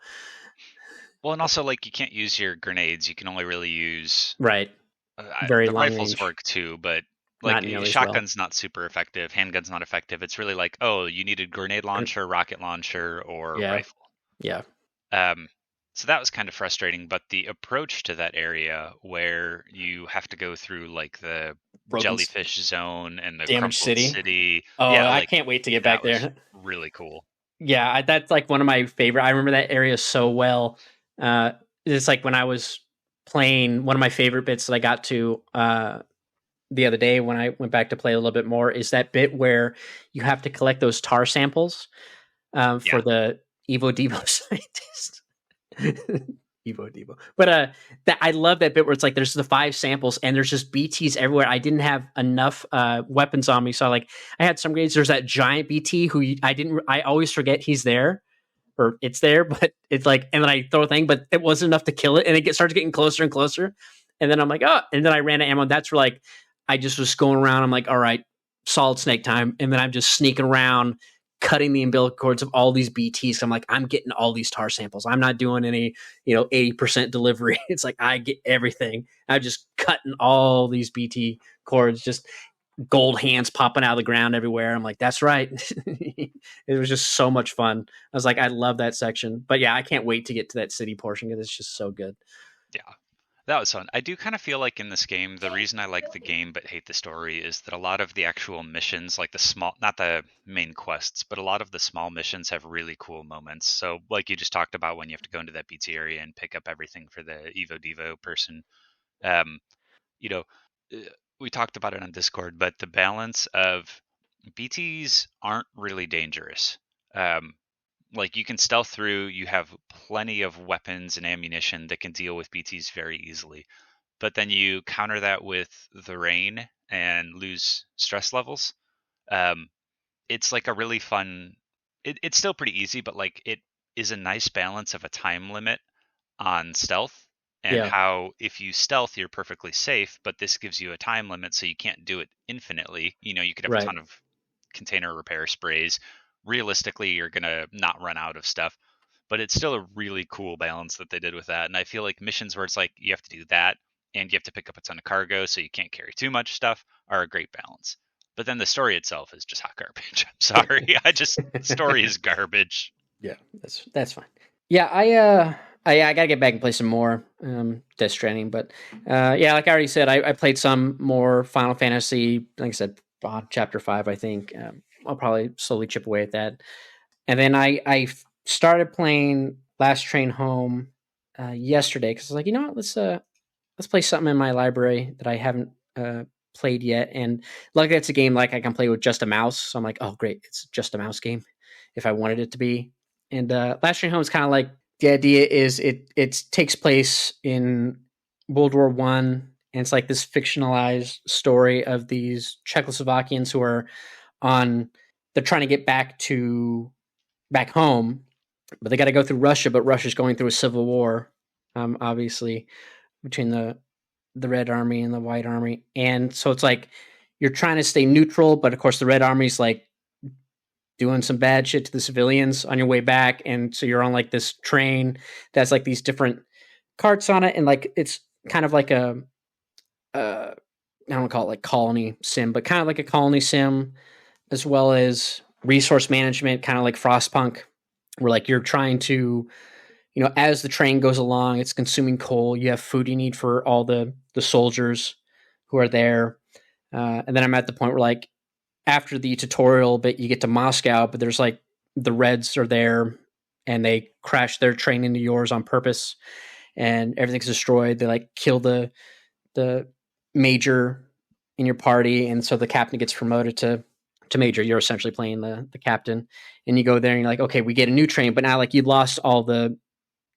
Well, and also you can't use your grenades. You can only really use very the long rifles range. Work too, but shotgun's not super effective. Handgun's not effective. It's really you needed grenade launcher, rocket launcher, or rifle. Yeah. So that was kind of frustrating, but the approach to that area where you have to go through the jellyfish zone and the damaged city. Oh, yeah, I can't wait to get back there. Really cool. Yeah, that's one of my favorite. I remember that area so well. It's when I was playing, one of my favorite bits that I got to the other day when I went back to play a little bit more is that bit where you have to collect those tar samples for the Evo Devo scientist. Evo Devo. But I love that bit where it's there's the 5 samples and there's just BTs everywhere. I didn't have enough weapons on me, so I had some grades. There's that giant BT who I always forget he's there or it's there, but it's and then I throw a thing, but it wasn't enough to kill it, and it starts getting closer and closer, and then I'm oh, and then I ran out of ammo. That's where I just was going around. I'm all right, solid snake time, and then I'm just sneaking around, cutting the umbilical cords of all these BTs. I'm I'm getting all these tar samples. I'm not doing any, 80% delivery. It's I get everything. I'm just cutting all these BT cords, just gold hands popping out of the ground everywhere. I'm that's right. It was just so much fun. I was I love that section. But yeah, I can't wait to get to that city portion because it's just so good. Yeah. That was fun. I do kind of feel in this game, the reason I like the game but hate the story is that a lot of the actual missions, the small, not the main quests, but a lot of the small missions have really cool moments. So you just talked about when you have to go into that BT area and pick up everything for the Evo Devo person. We talked about it on Discord, but the balance of BTs aren't really dangerous. You can stealth through, you have plenty of weapons and ammunition that can deal with BTs very easily. But then you counter that with the rain and lose stress levels. It's a really fun, it's still pretty easy, but it is a nice balance of a time limit on stealth and how if you stealth, you're perfectly safe, but this gives you a time limit, so you can't do it infinitely. You could have a ton of container repair sprays. Realistically, you're going to not run out of stuff, but it's still a really cool balance that they did with that. And I feel missions where it's you have to do that and you have to pick up a ton of cargo so you can't carry too much stuff are a great balance. But then the story itself is just hot garbage. I'm sorry. Story is garbage. Yeah, that's fine. Yeah, I gotta get back and play some more Death Stranding, but yeah, like I already said, I played some more Final Fantasy. Like I said, Chapter 5, I think. I'll probably slowly chip away at that. And then I started playing Last Train Home yesterday because I was you know what, let's play something in my library that I haven't played yet. And luckily, it's a game like I can play with just a mouse. So I'm like, oh great, it's just a mouse game if I wanted it to be. And Last Train Home is kind of like, the idea is it takes place in World War One, and it's like this fictionalized story of these Czechoslovakians who are they're trying to get back home, but they got to go through Russia. But Russia's going through a civil war, obviously, between the Red Army and the White Army, and so it's like you're trying to stay neutral, but of course the Red Army's like doing some bad shit to the civilians on your way back, and so you're on like this train that's like these different carts on it, and like it's kind of like a I don't call it like colony sim, but kind of like a colony sim, as well as resource management, kind of like Frostpunk, where like you're trying to, as the train goes along, it's consuming coal. You have food you need for all the soldiers who are there, and then I'm at the point where like after the tutorial bit, you get to Moscow, but there's like the Reds are there, and they crash their train into yours on purpose, and everything's destroyed. They like kill the major in your party, and so the captain gets promoted to major. You're essentially playing the captain, and you go there and you're like, okay, we get a new train, but now like you lost all the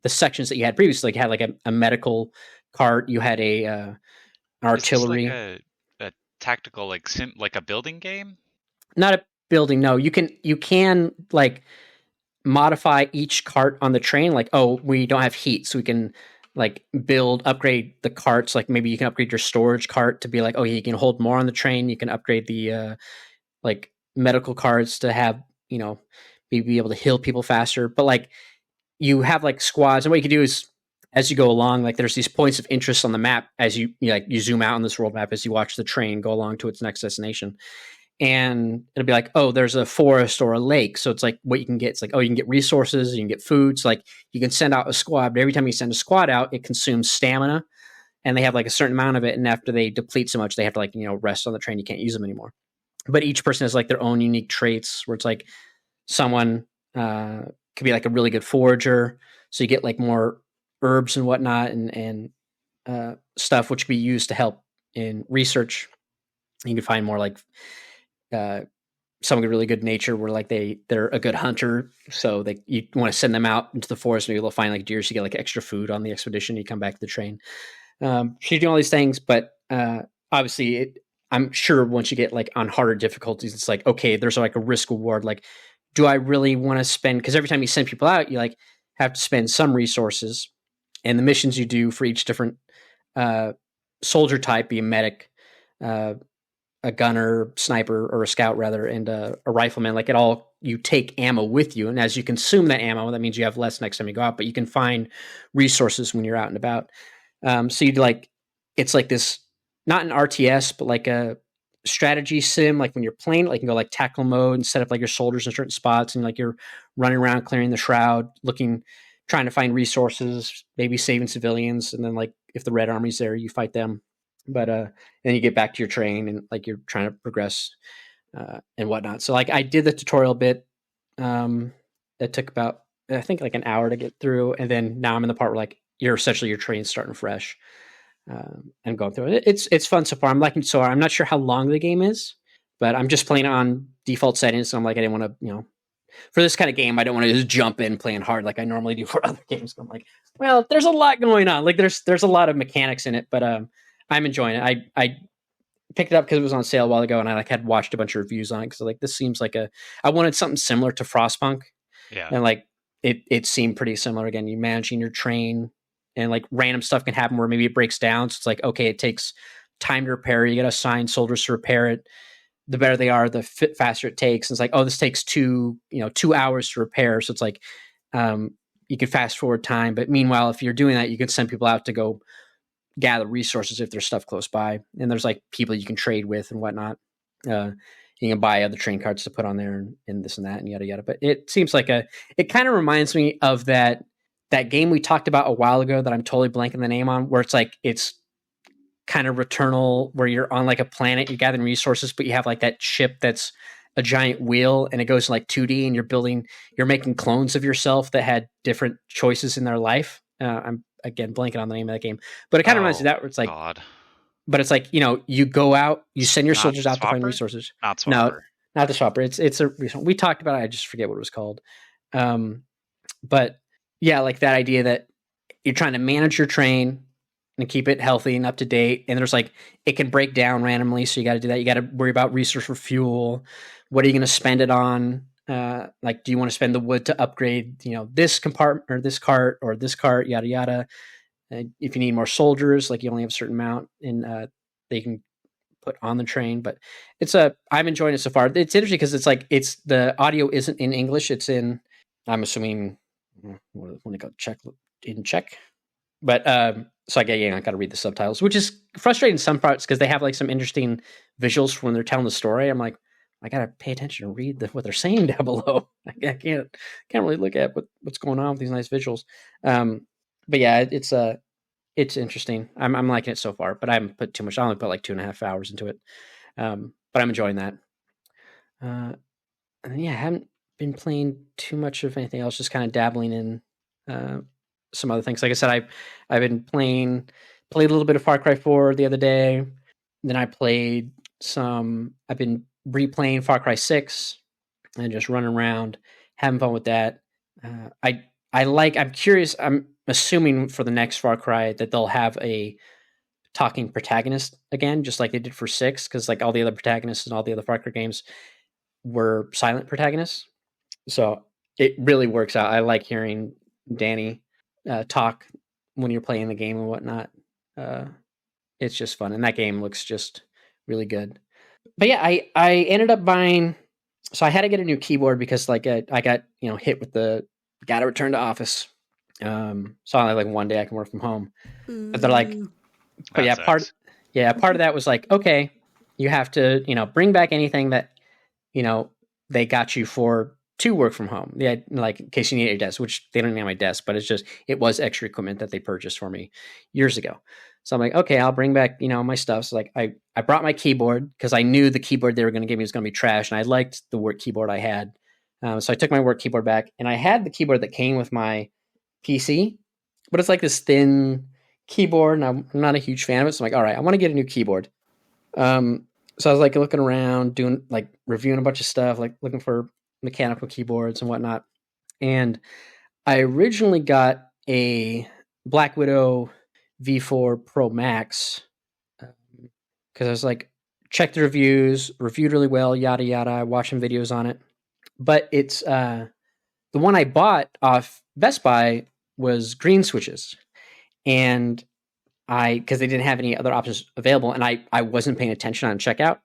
sections that you had previously. Like you had like a medical cart, you had an artillery. Is this like a tactical like a building game? Not a building, no. You can like modify each cart on the train. Like, oh, we don't have heat, so we can like upgrade the carts. Like maybe you can upgrade your storage cart to be like, oh, you can hold more on the train. You can upgrade the like medical carts to have, be able to heal people faster. But like you have like squads, and what you can do is as you go along, like there's these points of interest on the map as you zoom out on this world map as you watch the train go along to its next destination. And it'll be like, oh, there's a forest or a lake. So it's like what you can get. It's like, oh, you can get resources, you can get food. So like you can send out a squad, but every time you send a squad out, it consumes stamina, and they have like a certain amount of it. And after they deplete so much, they have to like, rest on the train. You can't use them anymore. But each person has like their own unique traits, where it's like someone could be like a really good forager. So you get like more herbs and whatnot and stuff, which could be used to help in research. You can find more like some really good nature, where like they're a good hunter, so you want to send them out into the forest, maybe they'll find like deer, so you get like extra food on the expedition. You come back to the train, so you do all these things, but obviously I'm sure once you get like on harder difficulties, it's like, okay, there's like a risk reward. Like, do I really want to spend, because every time you send people out, you like have to spend some resources, and the missions you do for each different soldier type, be a medic, a gunner, sniper, or a scout rather, and a rifleman, like you take ammo with you. And as you consume that ammo, that means you have less next time you go out, but you can find resources when you're out and about. So you'd like, it's like this, not an RTS, but like a strategy sim. Like when you're playing, like you can go like tactical mode and set up like your soldiers in certain spots, and like you're running around clearing the shroud, trying to find resources, maybe saving civilians. And then like if the Red Army's there, you fight them. But then you get back to your train, and like you're trying to progress and whatnot. So like I did the tutorial bit. That took about, I think, like an hour to get through, and then now I'm in the part where like your train's starting fresh and going through it. It's fun so far. I'm not sure how long the game is, but I'm just playing on default settings. So I'm like, I didn't want to, for this kind of game, I don't want to just jump in playing hard like I normally do for other games. I'm like, well, there's a lot going on. Like there's a lot of mechanics in it, but I'm enjoying it. I picked it up because it was on sale a while ago, and I like had watched a bunch of reviews on it because like this seems like I wanted something similar to Frostpunk. Yeah. And like it seemed pretty similar. Again, you managing your train, and like random stuff can happen where maybe it breaks down. So it's like, okay, it takes time to repair. You got to assign soldiers to repair it. The better they are, the faster it takes. And it's like, oh, this takes 2 hours to repair. So it's like you can fast forward time. But meanwhile, if you're doing that, you can send people out to go gather resources if there's stuff close by, and there's like people you can trade with and whatnot. You can buy other train cards to put on there and this and that and yada yada. But it seems like it kind of reminds me of that game we talked about a while ago that I'm totally blanking the name on, where it's like it's kind of Returnal, where you're on like a planet, you're gathering resources, but you have like that ship that's a giant wheel, and it goes like 2D, and you're making clones of yourself that had different choices in their life. I'm again blanking on the name of that game, but it kind of reminds me of that, where it's like, God. but it's like, you go out, you send your soldiers out to find Swapper? resources. Not Swapper. No, not the Swapper. It's a recent. We talked about it. I just forget what it was called. But yeah, like that idea that you're trying to manage your train and keep it healthy and up to date. And there's like, it can break down randomly. So you got to do that. You got to worry about resource for fuel. What are you going to spend it on? Like, do you want to spend the wood to upgrade, this compartment or this cart, yada, yada. If you need more soldiers, like you only have a certain amount and they can put on the train, but I'm enjoying it so far. It's interesting because it's like, the audio isn't in English. It's in, I'm assuming, what do they call it? Czech. But so I got to read the subtitles, which is frustrating in some parts because they have like some interesting visuals when they're telling the story. I'm like, I got to pay attention and read what they're saying down below. I can't really look at what's going on with these nice visuals. But yeah, it's interesting. I'm liking it so far, but I haven't put too much. I only put like 2.5 hours into it. But I'm enjoying that. And yeah, I haven't been playing too much of anything else, just kind of dabbling in some other things. Like I said, I've been played a little bit of Far Cry 4 the other day. Then I played I've been replaying Far Cry 6 and just running around, having fun with that. I'm curious. I'm assuming for the next Far Cry that they'll have a talking protagonist again, just like they did for 6, because like all the other protagonists and all the other Far Cry games were silent protagonists. So it really works out. I like hearing Danny talk when you're playing the game and whatnot. It's just fun, and that game looks just really good. But yeah, I ended up buying. So I had to get a new keyboard because like I got hit with the gotta return to office. So only like one day I can work from home. But they're like, but yeah, part of that was like, okay, you have to bring back anything that they got you to work from home. Yeah, like in case you need a desk, which they don't need my desk, but it was extra equipment that they purchased for me years ago. So I'm like, okay, I'll bring back, my stuff. So like I brought my keyboard because I knew the keyboard they were going to give me was going to be trash. And I liked the work keyboard I had. So I took my work keyboard back and I had the keyboard that came with my PC, but it's like this thin keyboard and I'm not a huge fan of it. So I'm like, all right, I want to get a new keyboard. So I was like looking around, doing like reviewing a bunch of stuff, like looking for mechanical keyboards and whatnot. And I originally got a Black Widow V4 Pro Max because I was like, checked the reviews, reviewed really well, yada yada, watching videos on it. But it's the one I bought off Best Buy was green switches, and because they didn't have any other options available, and I wasn't paying attention on checkout,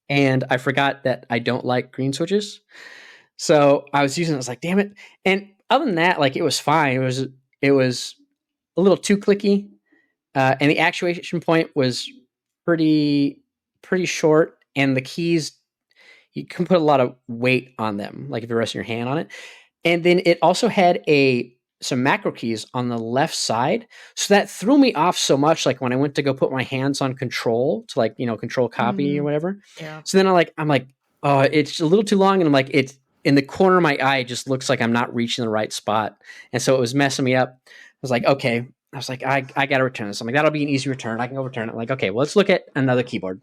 and I forgot that I don't like green switches. So I was using it. I was like, damn it. And other than that, like it was fine. It was a little too clicky. And the actuation point was pretty short. And the keys, you can put a lot of weight on them, like if you're resting your hand on it. And then it also had some macro keys on the left side. So that threw me off so much. Like when I went to go put my hands on control to like, control copy or whatever. Yeah. So then I'm like, oh, it's a little too long. And I'm like, it's in the corner of my eye, it just looks like I'm not reaching the right spot. And so it was messing me up. I was like, okay. I was like, I got to return this. I'm like, that'll be an easy return. I can go return it. I'm like, okay, well, let's look at another keyboard.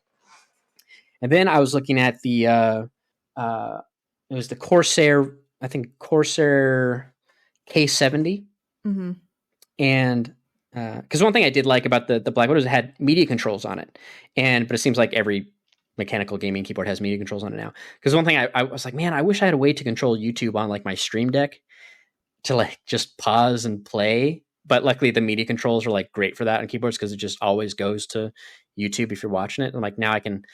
And then I was looking at the, it was the Corsair, I think Corsair K70. Mm-hmm. And because one thing I did like about the Black Widow is it had media controls on it. But it seems like every mechanical gaming keyboard has media controls on it now. Because one thing I was like, man, I wish I had a way to control YouTube on like my Stream Deck to like just pause and play. But luckily the media controls are like great for that on keyboards because it just always goes to YouTube if you're watching it. And like now I can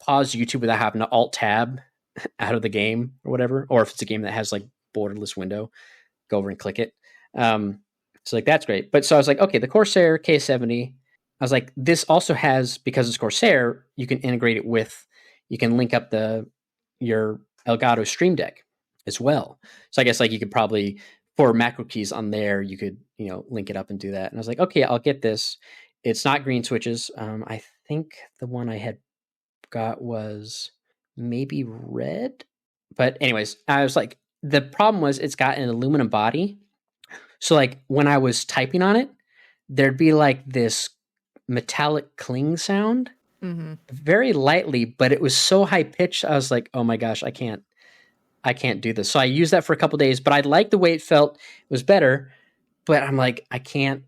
pause YouTube without having to alt tab out of the game or whatever. Or if it's a game that has like borderless window, go over and click it. So like that's great. But so I was like, okay, the Corsair K70, I was like, this also has, because it's Corsair, you can integrate it with, you can link up your Elgato Stream Deck as well. So I guess like you could probably, for macro keys on there, you could, link it up and do that. And I was like, okay, I'll get this. It's not green switches. I think the one I had got was maybe red. But anyways, I was like, the problem was it's got an aluminum body. So like when I was typing on it, there'd be like this metallic cling sound, very lightly, but it was so high pitched. I was like, oh my gosh, I can't do this. So I used that for a couple days, but I liked the way it felt. It was better, but I'm like, I can't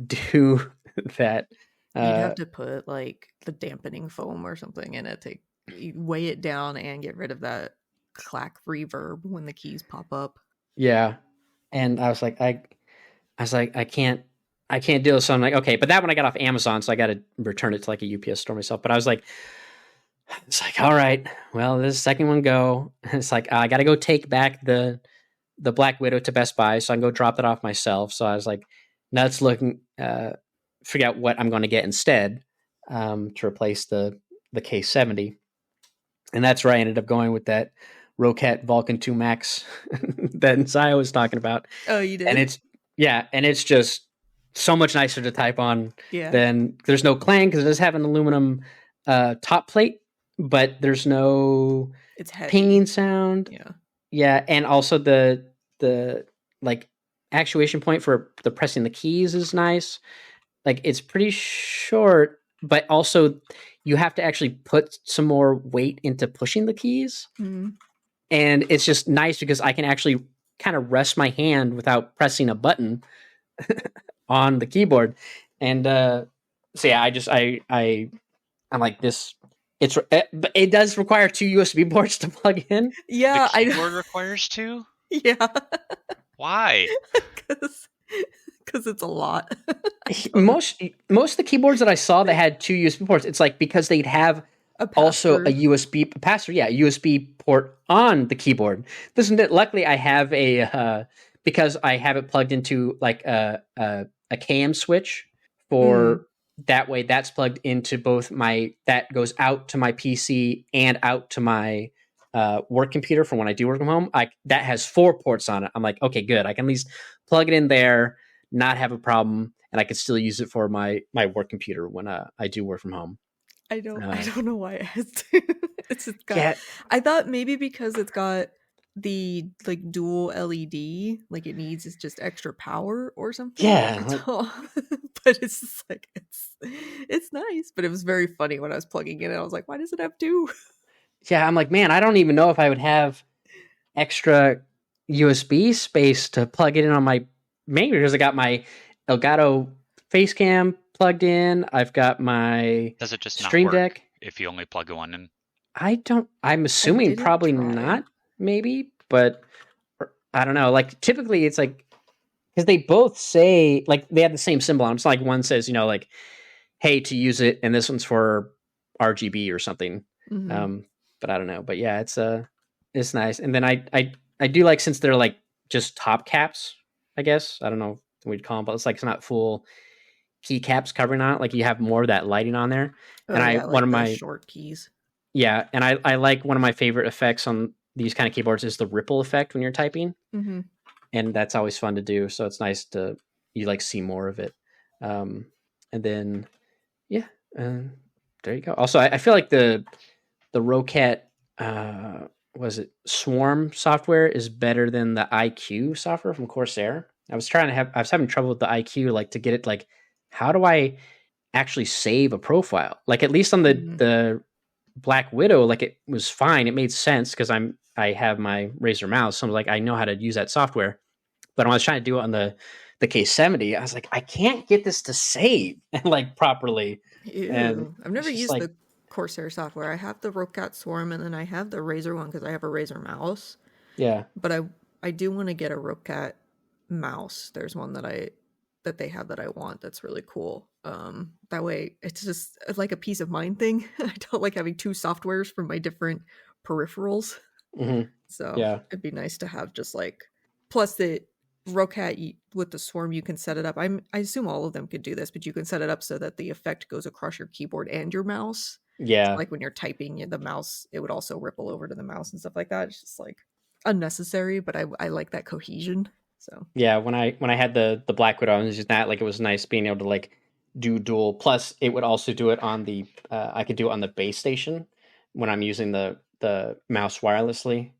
do that. You'd have to put like the dampening foam or something in it to weigh it down and get rid of that clack reverb when the keys pop up. Yeah. And I was like, I can't do this. So I'm like, okay, but that one I got off Amazon, so I got to return it to like a UPS store myself. But I was like, it's like, all right, well, this is the second one go. It's like, I got to go take back the Black Widow to Best Buy so I can go drop it off myself. So I was like, now let's figure out what I'm going to get instead to replace the K70. And that's where I ended up going with that Rocat Vulcan 2 Max that Zaya was talking about. Oh, you did? And it's just so much nicer to type on. Than there's no clang because it does have an aluminum top plate, but there's no pinging sound. Yeah, and also the like actuation point for the pressing the keys is nice. Like it's pretty short, but also you have to actually put some more weight into pushing the keys. Mm-hmm. And it's just nice because I can actually kind of rest my hand without pressing a button on the keyboard. And so yeah, I'm like this. It does require 2 USB ports to plug in. Yeah, the keyboard requires 2. Yeah. Why? Because it's a lot. most of the keyboards that I saw that had 2 USB ports, it's like because they'd have also a USB port on the keyboard. Luckily, I have because I have it plugged into like a KM switch for that way. That's plugged into both that goes out to my PC and out to my work computer for when I do work from home. That has 4 ports on it. I'm like, okay, good. I can at least plug it in there, not have a problem, and I can still use it for my work computer when I do work from home. I don't know why it has to. It's just got. I thought maybe because it's got the like dual LED, like it needs is just extra power or something. Yeah, but it's just like it's nice. But it was very funny when I was plugging in. I was like, why does it have 2? Yeah, I'm like, man, I don't even know if I would have extra USB space to plug it in on my main because I got my Elgato face cam plugged in. I've got my Does it just Stream not work Deck if you only plug one in? I'm assuming probably not, maybe, but I don't know. Like typically it's like because they both say like they have the same symbol on them. It's like one says, like, hey, to use it, and this one's for RGB or something. Mm-hmm. But I don't know. But yeah, it's nice. And then I do like since they're like just top caps, I guess. I don't know what we'd call them, but it's like it's not full keycaps covering on it. Like you have more of that lighting on there. And one of my short keys. Yeah, and I like one of my favorite effects on these kind of keyboards is the ripple effect when you're typing. Mm-hmm. And that's always fun to do. So it's nice you like see more of it. And then there you go. Also, I feel like the Rocat was it Swarm software is better than the IQ software from Corsair. I was having trouble with the IQ, like to get it like, how do I actually save a profile? Like at least on the Black Widow, like it was fine. It made sense because I have my Razer mouse. So I'm like, I know how to use that software. But when I was trying to do it on the K70, I was like, I can't get this to save like properly. Ew. And I've never used the Corsair software. I have the Rocat Swarm and then I have the Razer one because I have a Razer mouse. Yeah. But I do want to get a Rocat mouse. There's one that they have that I want that's really cool. That way it's just like a peace of mind thing. I don't like having 2 softwares for my different peripherals. Mm-hmm. So yeah, it'd be nice to have just like, plus the Rocat with the Swarm, you can set it up. I assume all of them could do this, but you can set it up so that the effect goes across your keyboard and your mouse. Yeah. So like when you're typing the mouse, it would also ripple over to the mouse and stuff like that. It's just like unnecessary, but I like that cohesion. So yeah, when I had the Black Widow, I was using that. Like it was nice being able to like do dual. Plus, it would also do it on the. I could do it on the base station when I'm using the mouse wirelessly.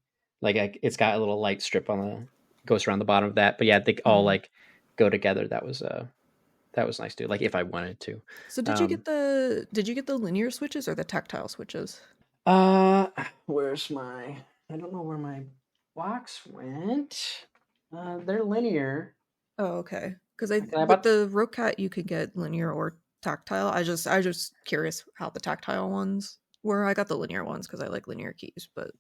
Like it's got a little light strip on goes around the bottom of that. But yeah, they all like go together. That was was nice too. Like if I wanted to. So did you get the linear switches or the tactile switches? Where's my? I don't know where my box went. They're linear. Oh, okay. Because with the Rocat you could get linear or tactile. I just curious how the tactile ones were. I got the linear ones because I like linear keys, but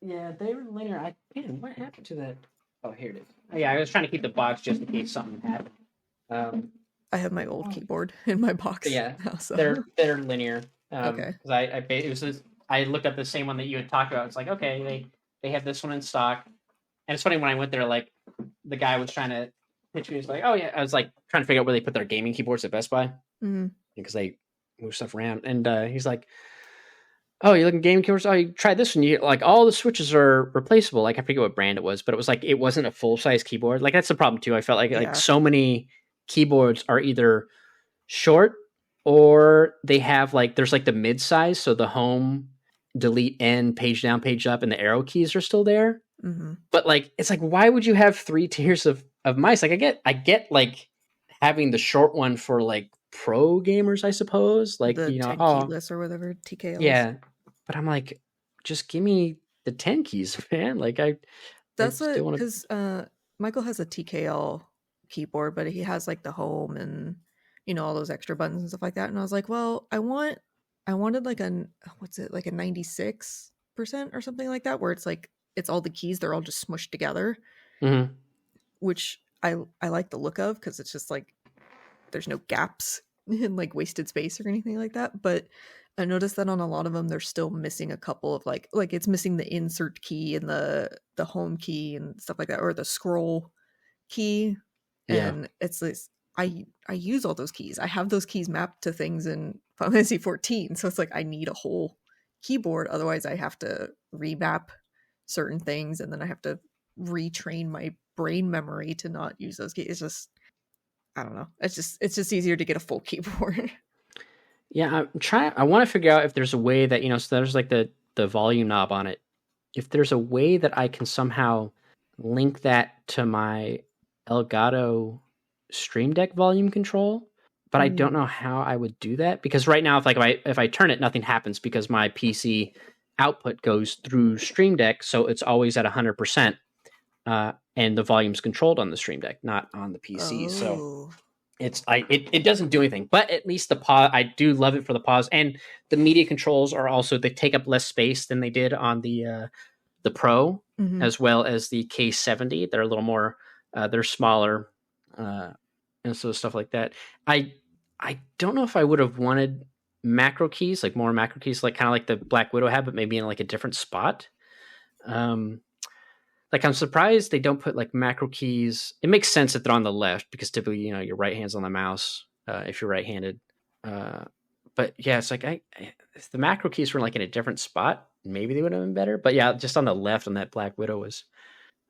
yeah, they were linear. What happened to that? Oh, here it is. Oh, yeah, I was trying to keep the box just in case something happened. I have my old keyboard in my box. Yeah, now, so. they're linear. Okay. Because I looked up the same one that you had talked about. It's like, okay, they have this one in stock, and it's funny when I went there, like the guy was trying to pitch me. He was like, oh yeah, I was like trying to figure out where they put their gaming keyboards at Best Buy because they move stuff around, and he's like, oh, you're looking gaming keyboards? Oh, you tried this one. You like all the switches are replaceable. Like I forget what brand it was, but it was like it wasn't a full size keyboard. Like that's the problem too. I felt like so many keyboards are either short or they have like there's like the mid size, so the home, delete, N, page down, page up, and the arrow keys are still there. But like it's like why would you have 3 tiers of mice? Like I get like having the short one for like pro gamers, I suppose. Like the 10 keyless or whatever TKLs. Yeah, but I'm like, just give me the 10 keys, man. Like that's what because Michael has a TKL keyboard, but he has like the home and all those extra buttons and stuff like that. And I was like, well, I wanted like a 96% or something like that, where it's like it's all the keys, they're all just smushed together, which I like the look of because it's just like there's no gaps in like wasted space or anything like that. But I noticed that on a lot of them, they're still missing a couple of like it's missing the insert key and the home key and stuff like that, or the scroll key. And it's like I use all those keys. I have those keys mapped to things in Final Fantasy 14, so it's like I need a whole keyboard. Otherwise, I have to remap certain things, and then I have to retrain my brain memory to not use those keys. It's just I don't know. It's just easier to get a full keyboard. Yeah, I want to figure out if there's a way that so there's like the volume knob on it. If there's a way that I can somehow link that to my Elgato Stream Deck volume control, but I don't know how I would do that because right now if I turn it, nothing happens because my PC output goes through Stream Deck, so it's always at 100%, and the volume's controlled on the Stream Deck, not on the PC. So it doesn't do anything. But at least the pause, I do love it for the pause, and the media controls are also they take up less space than they did on the Pro, as well as the K70. They're a little more, they're smaller, and so stuff like that. I don't know if I would have wanted macro keys, like more macro keys, like kind of like the Black Widow had, but maybe in like a different spot. Like I'm surprised they don't put like macro keys. It makes sense that they're on the left because typically, your right hand's on the mouse if you're right-handed. But yeah, it's like if the macro keys were like in a different spot, maybe they would have been better. But yeah, just on the left on that Black Widow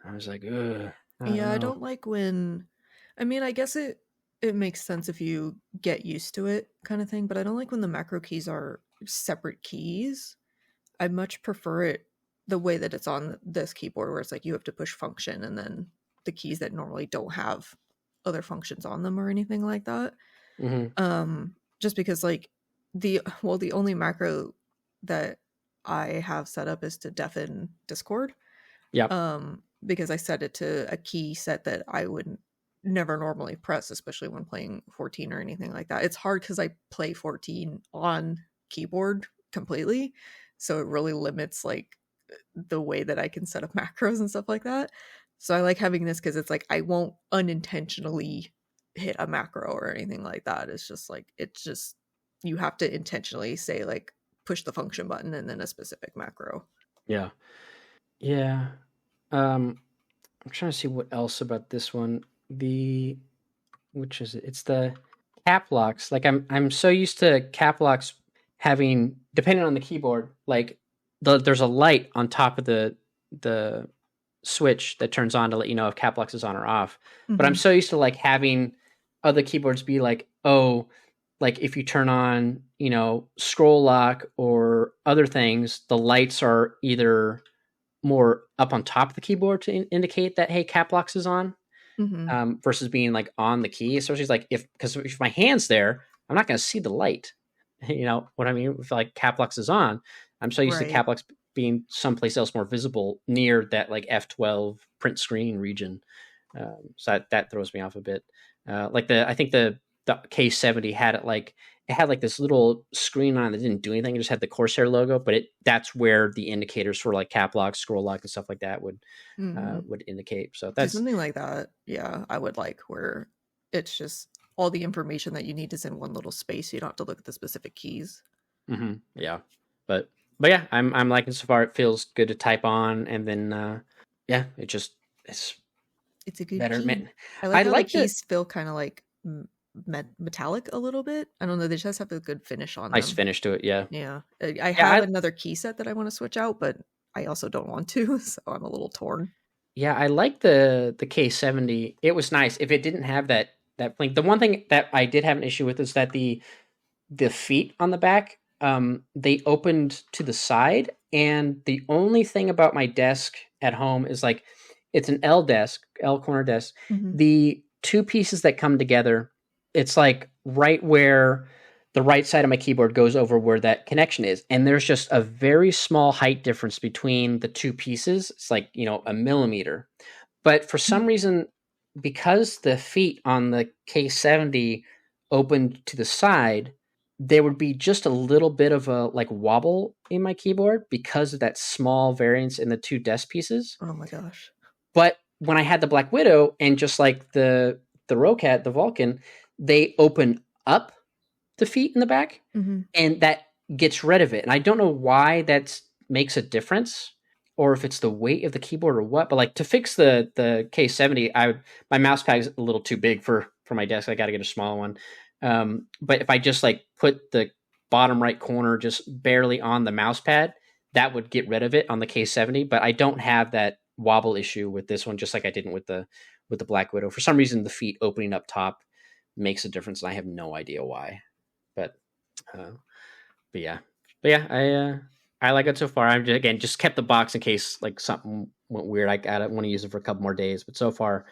I was like, ugh. I don't like when. I mean, I guess it makes sense if you get used to it, kind of thing. But I don't like when the macro keys are separate keys. I much prefer it the way that it's on this keyboard, where it's like you have to push function and then the keys that normally don't have other functions on them or anything like that. Just because like the only macro that I have set up is to deafen Discord. Because I set it to a key set that I would never normally press, especially when playing 14 or anything like that. It's hard because I play 14 on keyboard completely, so it really limits like the way that I can set up macros and stuff like that. So I like having this because it's like I won't unintentionally hit a macro or anything like that. It's just you have to intentionally say like push the function button and then a specific macro. Yeah. I'm trying to see what else about this one. Which is it? It's the cap locks. Like I'm so used to cap locks having, depending on the keyboard, like there's a light on top of the switch that turns on to let you know if cap locks is on or off. But I'm so used to like having other keyboards be like, oh, like if you turn on, scroll lock or other things, the lights are either more up on top of the keyboard to indicate that, hey, cap locks is on. versus being like on the key. Especially like because if my hand's there, I'm not going to see the light. You know what I mean? If like cap locks is on, I'm so used to cap locks being someplace else more visible near that like F12 print screen region. So that throws me off a bit. I think the K70 had it had like this little screen on it that didn't do anything. It just had the Corsair logo, but that's where the indicators for like cap lock, scroll lock, and stuff like that would indicate. So that's something like that. Yeah, I would like where it's just all the information that you need is in one little space. You don't have to look at the specific keys. Yeah, but yeah, I'm liking so far. It feels good to type on, and then it's a good better. Key. I like the keys feel kind of like metallic a little bit. I don't know. They just have a good finish on them. Nice finish to it. Yeah. Yeah. I have another key set that I want to switch out, but I also don't want to, so I'm a little torn. Yeah, I like the K70. It was nice. If it didn't have that blink, the one thing that I did have an issue with is that the feet on the back, they opened to the side, and the only thing about my desk at home is like it's an L corner desk. The two pieces that come together, it's like right where the right side of my keyboard goes over where that connection is. And there's just a very small height difference between the two pieces. It's like, a millimeter. But for some reason, because the feet on the K70 opened to the side, there would be just a little bit of a like wobble in my keyboard because of that small variance in the two desk pieces. Oh my gosh. But when I had the Black Widow and just like the Rocat, the Vulcan, they open up the feet in the back, and that gets rid of it. And I don't know why that makes a difference, or if it's the weight of the keyboard or what. But like to fix the K70, my mouse pad is a little too big for my desk. I got to get a smaller one. But if I just like put the bottom right corner just barely on the mouse pad, that would get rid of it on the K70. But I don't have that wobble issue with this one, just like I didn't with the Black Widow. For some reason, the feet opening up top makes a difference, and I have no idea why. But yeah, I like it so far. I'm just kept the box in case like something went weird. I want to use it for a couple more days, but so far,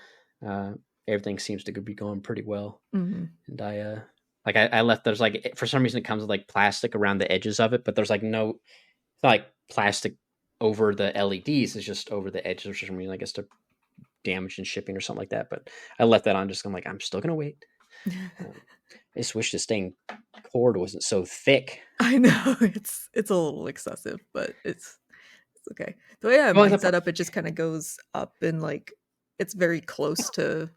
everything seems to be going pretty well. And I left. There's like for some reason it comes with like plastic around the edges of it, but there's like it's not like plastic over the LEDs. It's just over the edges for some reason. I guess to damage in shipping or something like that. But I left that on. I'm like, I'm still gonna wait. I just wish the staying cord wasn't so thick. I know it's a little excessive, but it's okay. The way I have mine set up, it just kind of goes up and like it's very close to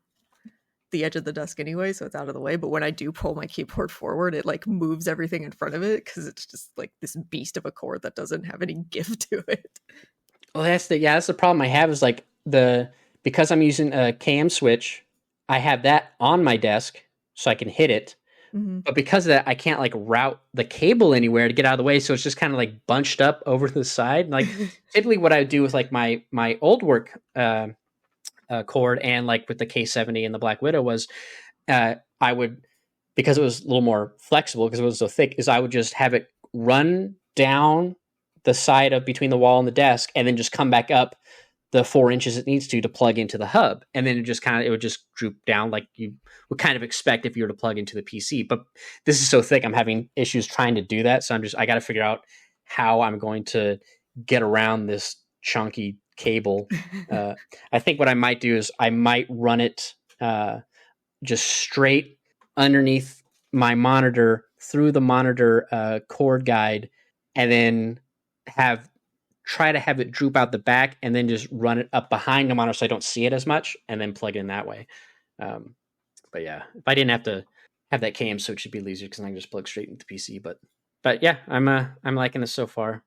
the edge of the desk anyway, so it's out of the way. But when I do pull my keyboard forward, it like moves everything in front of it because it's just like this beast of a cord that doesn't have any give to it. Well, that's the problem I have is like because I'm using a KM switch, I have that on my desk so I can hit it. But because of that, I can't like route the cable anywhere to get out of the way. So it's just kind of like bunched up over the side. Like typically what I would do with like my old work cord and like with the K70 and the Black Widow was I would, because it was a little more flexible because it was so thick, is I would just have it run down the side of between the wall and the desk and then just come back up the 4 inches it needs to plug into the hub. And then it would just droop down like you would kind of expect if you were to plug into the PC. But this is so thick, I'm having issues trying to do that. So I got to figure out how I'm going to get around this chunky cable. I think what I might do is I might run it just straight underneath my monitor through the monitor cord guide, and then try to have it droop out the back and then just run it up behind the monitor so I don't see it as much and then plug it in that way. But yeah, if I didn't have to have that KM switch, it'd be easier because I can just plug straight into the PC. But yeah, I'm liking this so far.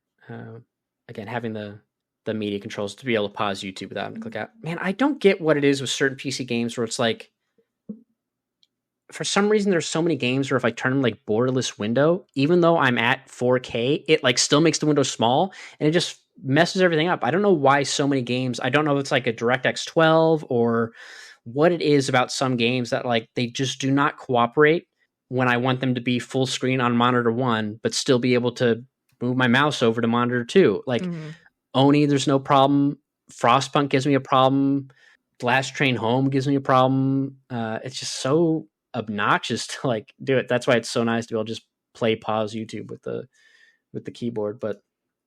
Again, having the media controls to be able to pause YouTube without having to click out. Man, I don't get what it is with certain PC games where it's like, for some reason, there's so many games where if I turn them like borderless window, even though I'm at 4K, it like still makes the window small and it just messes everything up. I don't know why so many games. I don't know if it's like a DirectX 12 or what it is about some games that like they just do not cooperate when I want them to be full screen on monitor 1, but still be able to move my mouse over to monitor 2. Like Oni, there's no problem. Frostpunk gives me a problem. Last Train Home gives me a problem. It's just so obnoxious to like do it. That's why it's so nice to be able to just play pause YouTube with the keyboard. But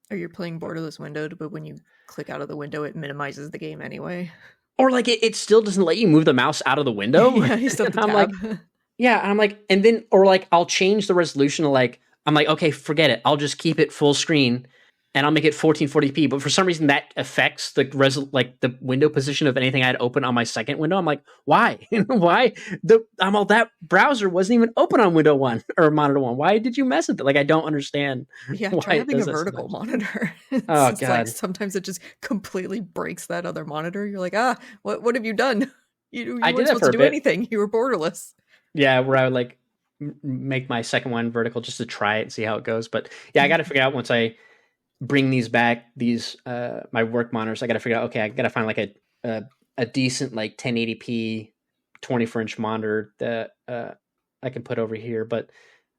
or you're playing borderless windowed, but when you click out of the window, it minimizes the game anyway. Or like it still doesn't let you move the mouse out of the window. Yeah, you still have to tab. I'm like, yeah, and I'm like, and then or like I'll change the resolution to like I'm like, okay, forget it. I'll just keep it full screen and I'll make it 1440p. But for some reason that affects the like the window position of anything I had open on my second window. I'm like, why? Why? That browser wasn't even open on window 1 or monitor 1. Why did you mess with it? Like I don't understand. Yeah, try having a vertical monitor. Oh god. Like sometimes it just completely breaks that other monitor. You're like, what have you done? You weren't supposed to do anything. You were borderless. Yeah, where I would like make my second one vertical just to try it and see how it goes. But yeah, I got to figure out once I bring these back, my work monitors, I got to figure out, okay, I got to find like a decent like 1080p 24-inch monitor that I can put over here. But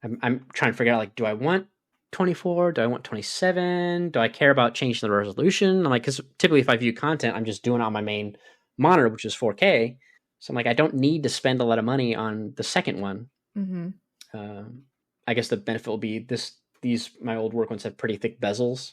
I'm trying to figure out like, do I want 24? Do I want 27? Do I care about changing the resolution? I'm like, because typically if I view content, I'm just doing it on my main monitor, which is 4K. So I'm like, I don't need to spend a lot of money on the second one. Mm-hmm. I guess the benefit will be these my old work ones have pretty thick bezels.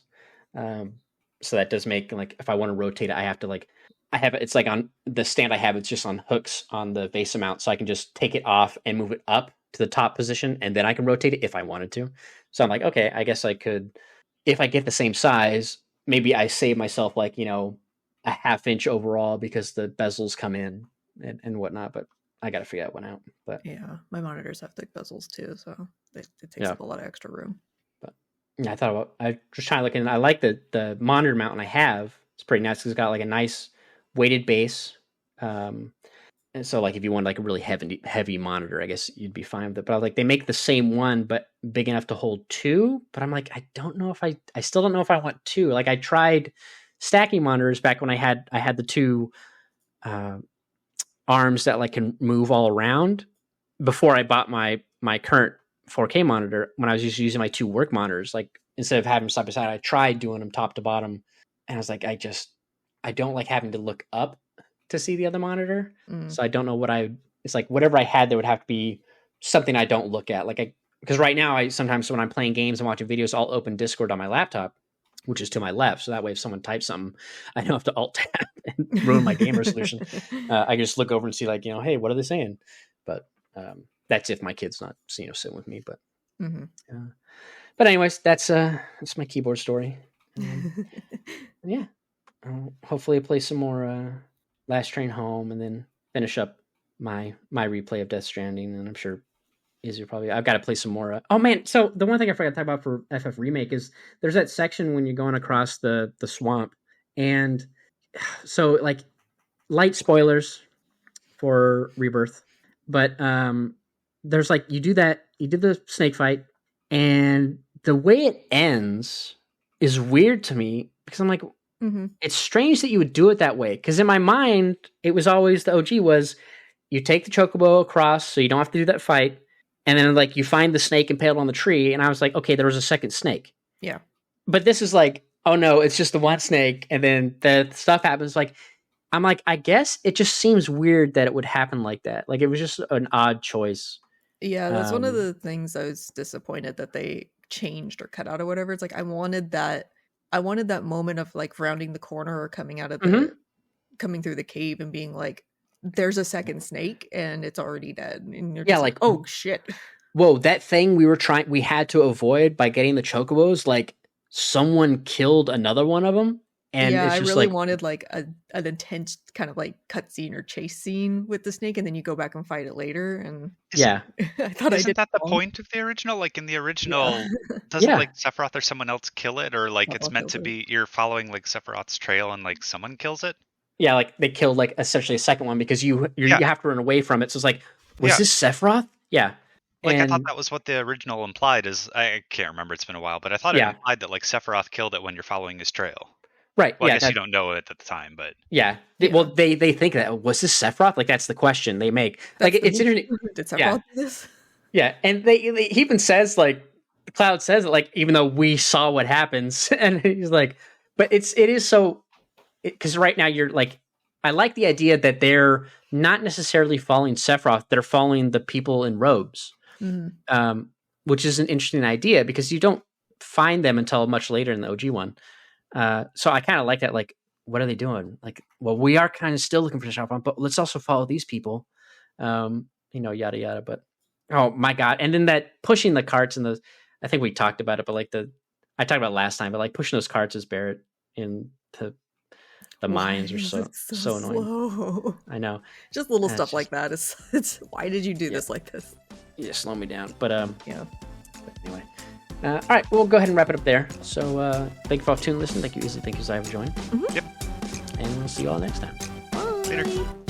So that does make like if I want to rotate it, I have to like it's like on the stand I have, it's just on hooks on the VESA mount, so I can just take it off and move it up to the top position, and then I can rotate it if I wanted to. So I'm like, okay, I guess I could, if I get the same size, maybe I save myself like, a half inch overall because the bezels come in and whatnot, but I got to figure that one out. But yeah, my monitors have thick bezels too, so it takes up a lot of extra room. But yeah, I just trying to look in. I like the monitor mount I have. It's pretty nice because it's got like a nice weighted base. And so like if you want like a really heavy monitor, I guess you'd be fine with it. But I was like, they make the same one, but big enough to hold 2. But I'm like, I still don't know if I want 2. Like I tried stacking monitors back when I had the 2 arms that like can move all around before I bought my current 4K monitor. When I was just using my 2 work monitors, like instead of having them side by side, I tried doing them top to bottom, and I was like, I don't like having to look up to see the other monitor. So I don't know it's like whatever I had, there would have to be something I don't look at. Like because right now I sometimes when I'm playing games and watching videos, I'll open Discord on my laptop, which is to my left. So that way, if someone types something, I don't have to alt tab and ruin my game resolution. I can just look over and see like, hey, what are they saying? But that's if my kid's not, sitting with me. But but anyways, that's my keyboard story. Yeah, hopefully I play some more Last Train Home and then finish up my replay of Death Stranding. And I'm sure I've got to play some more. Oh man! So the one thing I forgot to talk about for FF Remake is there's that section when you're going across the swamp, and so like light spoilers for Rebirth, but there's like you do the snake fight, and the way it ends is weird to me because I'm like, it's strange that you would do it that way, because in my mind it was always the OG was you take the chocobo across so you don't have to do that fight. And then, like, you find the snake impaled on the tree, and I was like, okay, there was a second snake. Yeah. But this is like, oh no, it's just the one snake, and then the stuff happens. Like, I'm like, I guess it just seems weird that it would happen like that. Like, it was just an odd choice. Yeah, that's one of the things I was disappointed that they changed or cut out or whatever. It's like I wanted that moment of like rounding the corner or coming out of coming through the cave and being like, there's a second snake and it's already dead, and you're just like, oh shit, whoa, that thing we had to avoid by getting the chocobos, like someone killed another one of them. And yeah, it's I just really like, wanted like an intense kind of like cutscene or chase scene with the snake, and then you go back and fight it later. And I thought isn't that the point of the original? Like in the original, doesn't like Sephiroth or someone else kill it, or like it's meant to be you're following like Sephiroth's trail and like someone kills it? Yeah, like they killed like essentially a second one because you have to run away from it. So it's like, was this Sephiroth? Yeah. Like I thought that was what the original implied. I can't remember, it's been a while, but I thought it implied that like Sephiroth killed it when you're following his trail. Right. Well, I guess you don't know it at the time, but well, they think that was this Sephiroth? Like that's the question they make. Like it's interesting. Did Sephiroth do this? Yeah, and he even says like Cloud says it like even though we saw what happens, and he's like, but it is so. Because right now you're like, I like the idea that they're not necessarily following Sephiroth; they're following the people in robes, which is an interesting idea because you don't find them until much later in the OG one. So I kind of like that. Like, what are they doing? Like, well, we are kind of still looking for Sephiroth, but let's also follow these people. Yada yada. But oh my god! And then that pushing the carts and I think we talked about it, but like I talked about it last time, but like pushing those carts as Barrett into the mines are so annoying. Slow? I know. Just little stuff like that. It's why did you do this like this? Yeah, slow me down. But yeah. But anyway. All right, we'll go ahead and wrap it up there. So thank you for all tuning and listening. Thank you, Isli. Thank you, Zai, for joining. Yep. And we'll see you all next time. Bye. Later.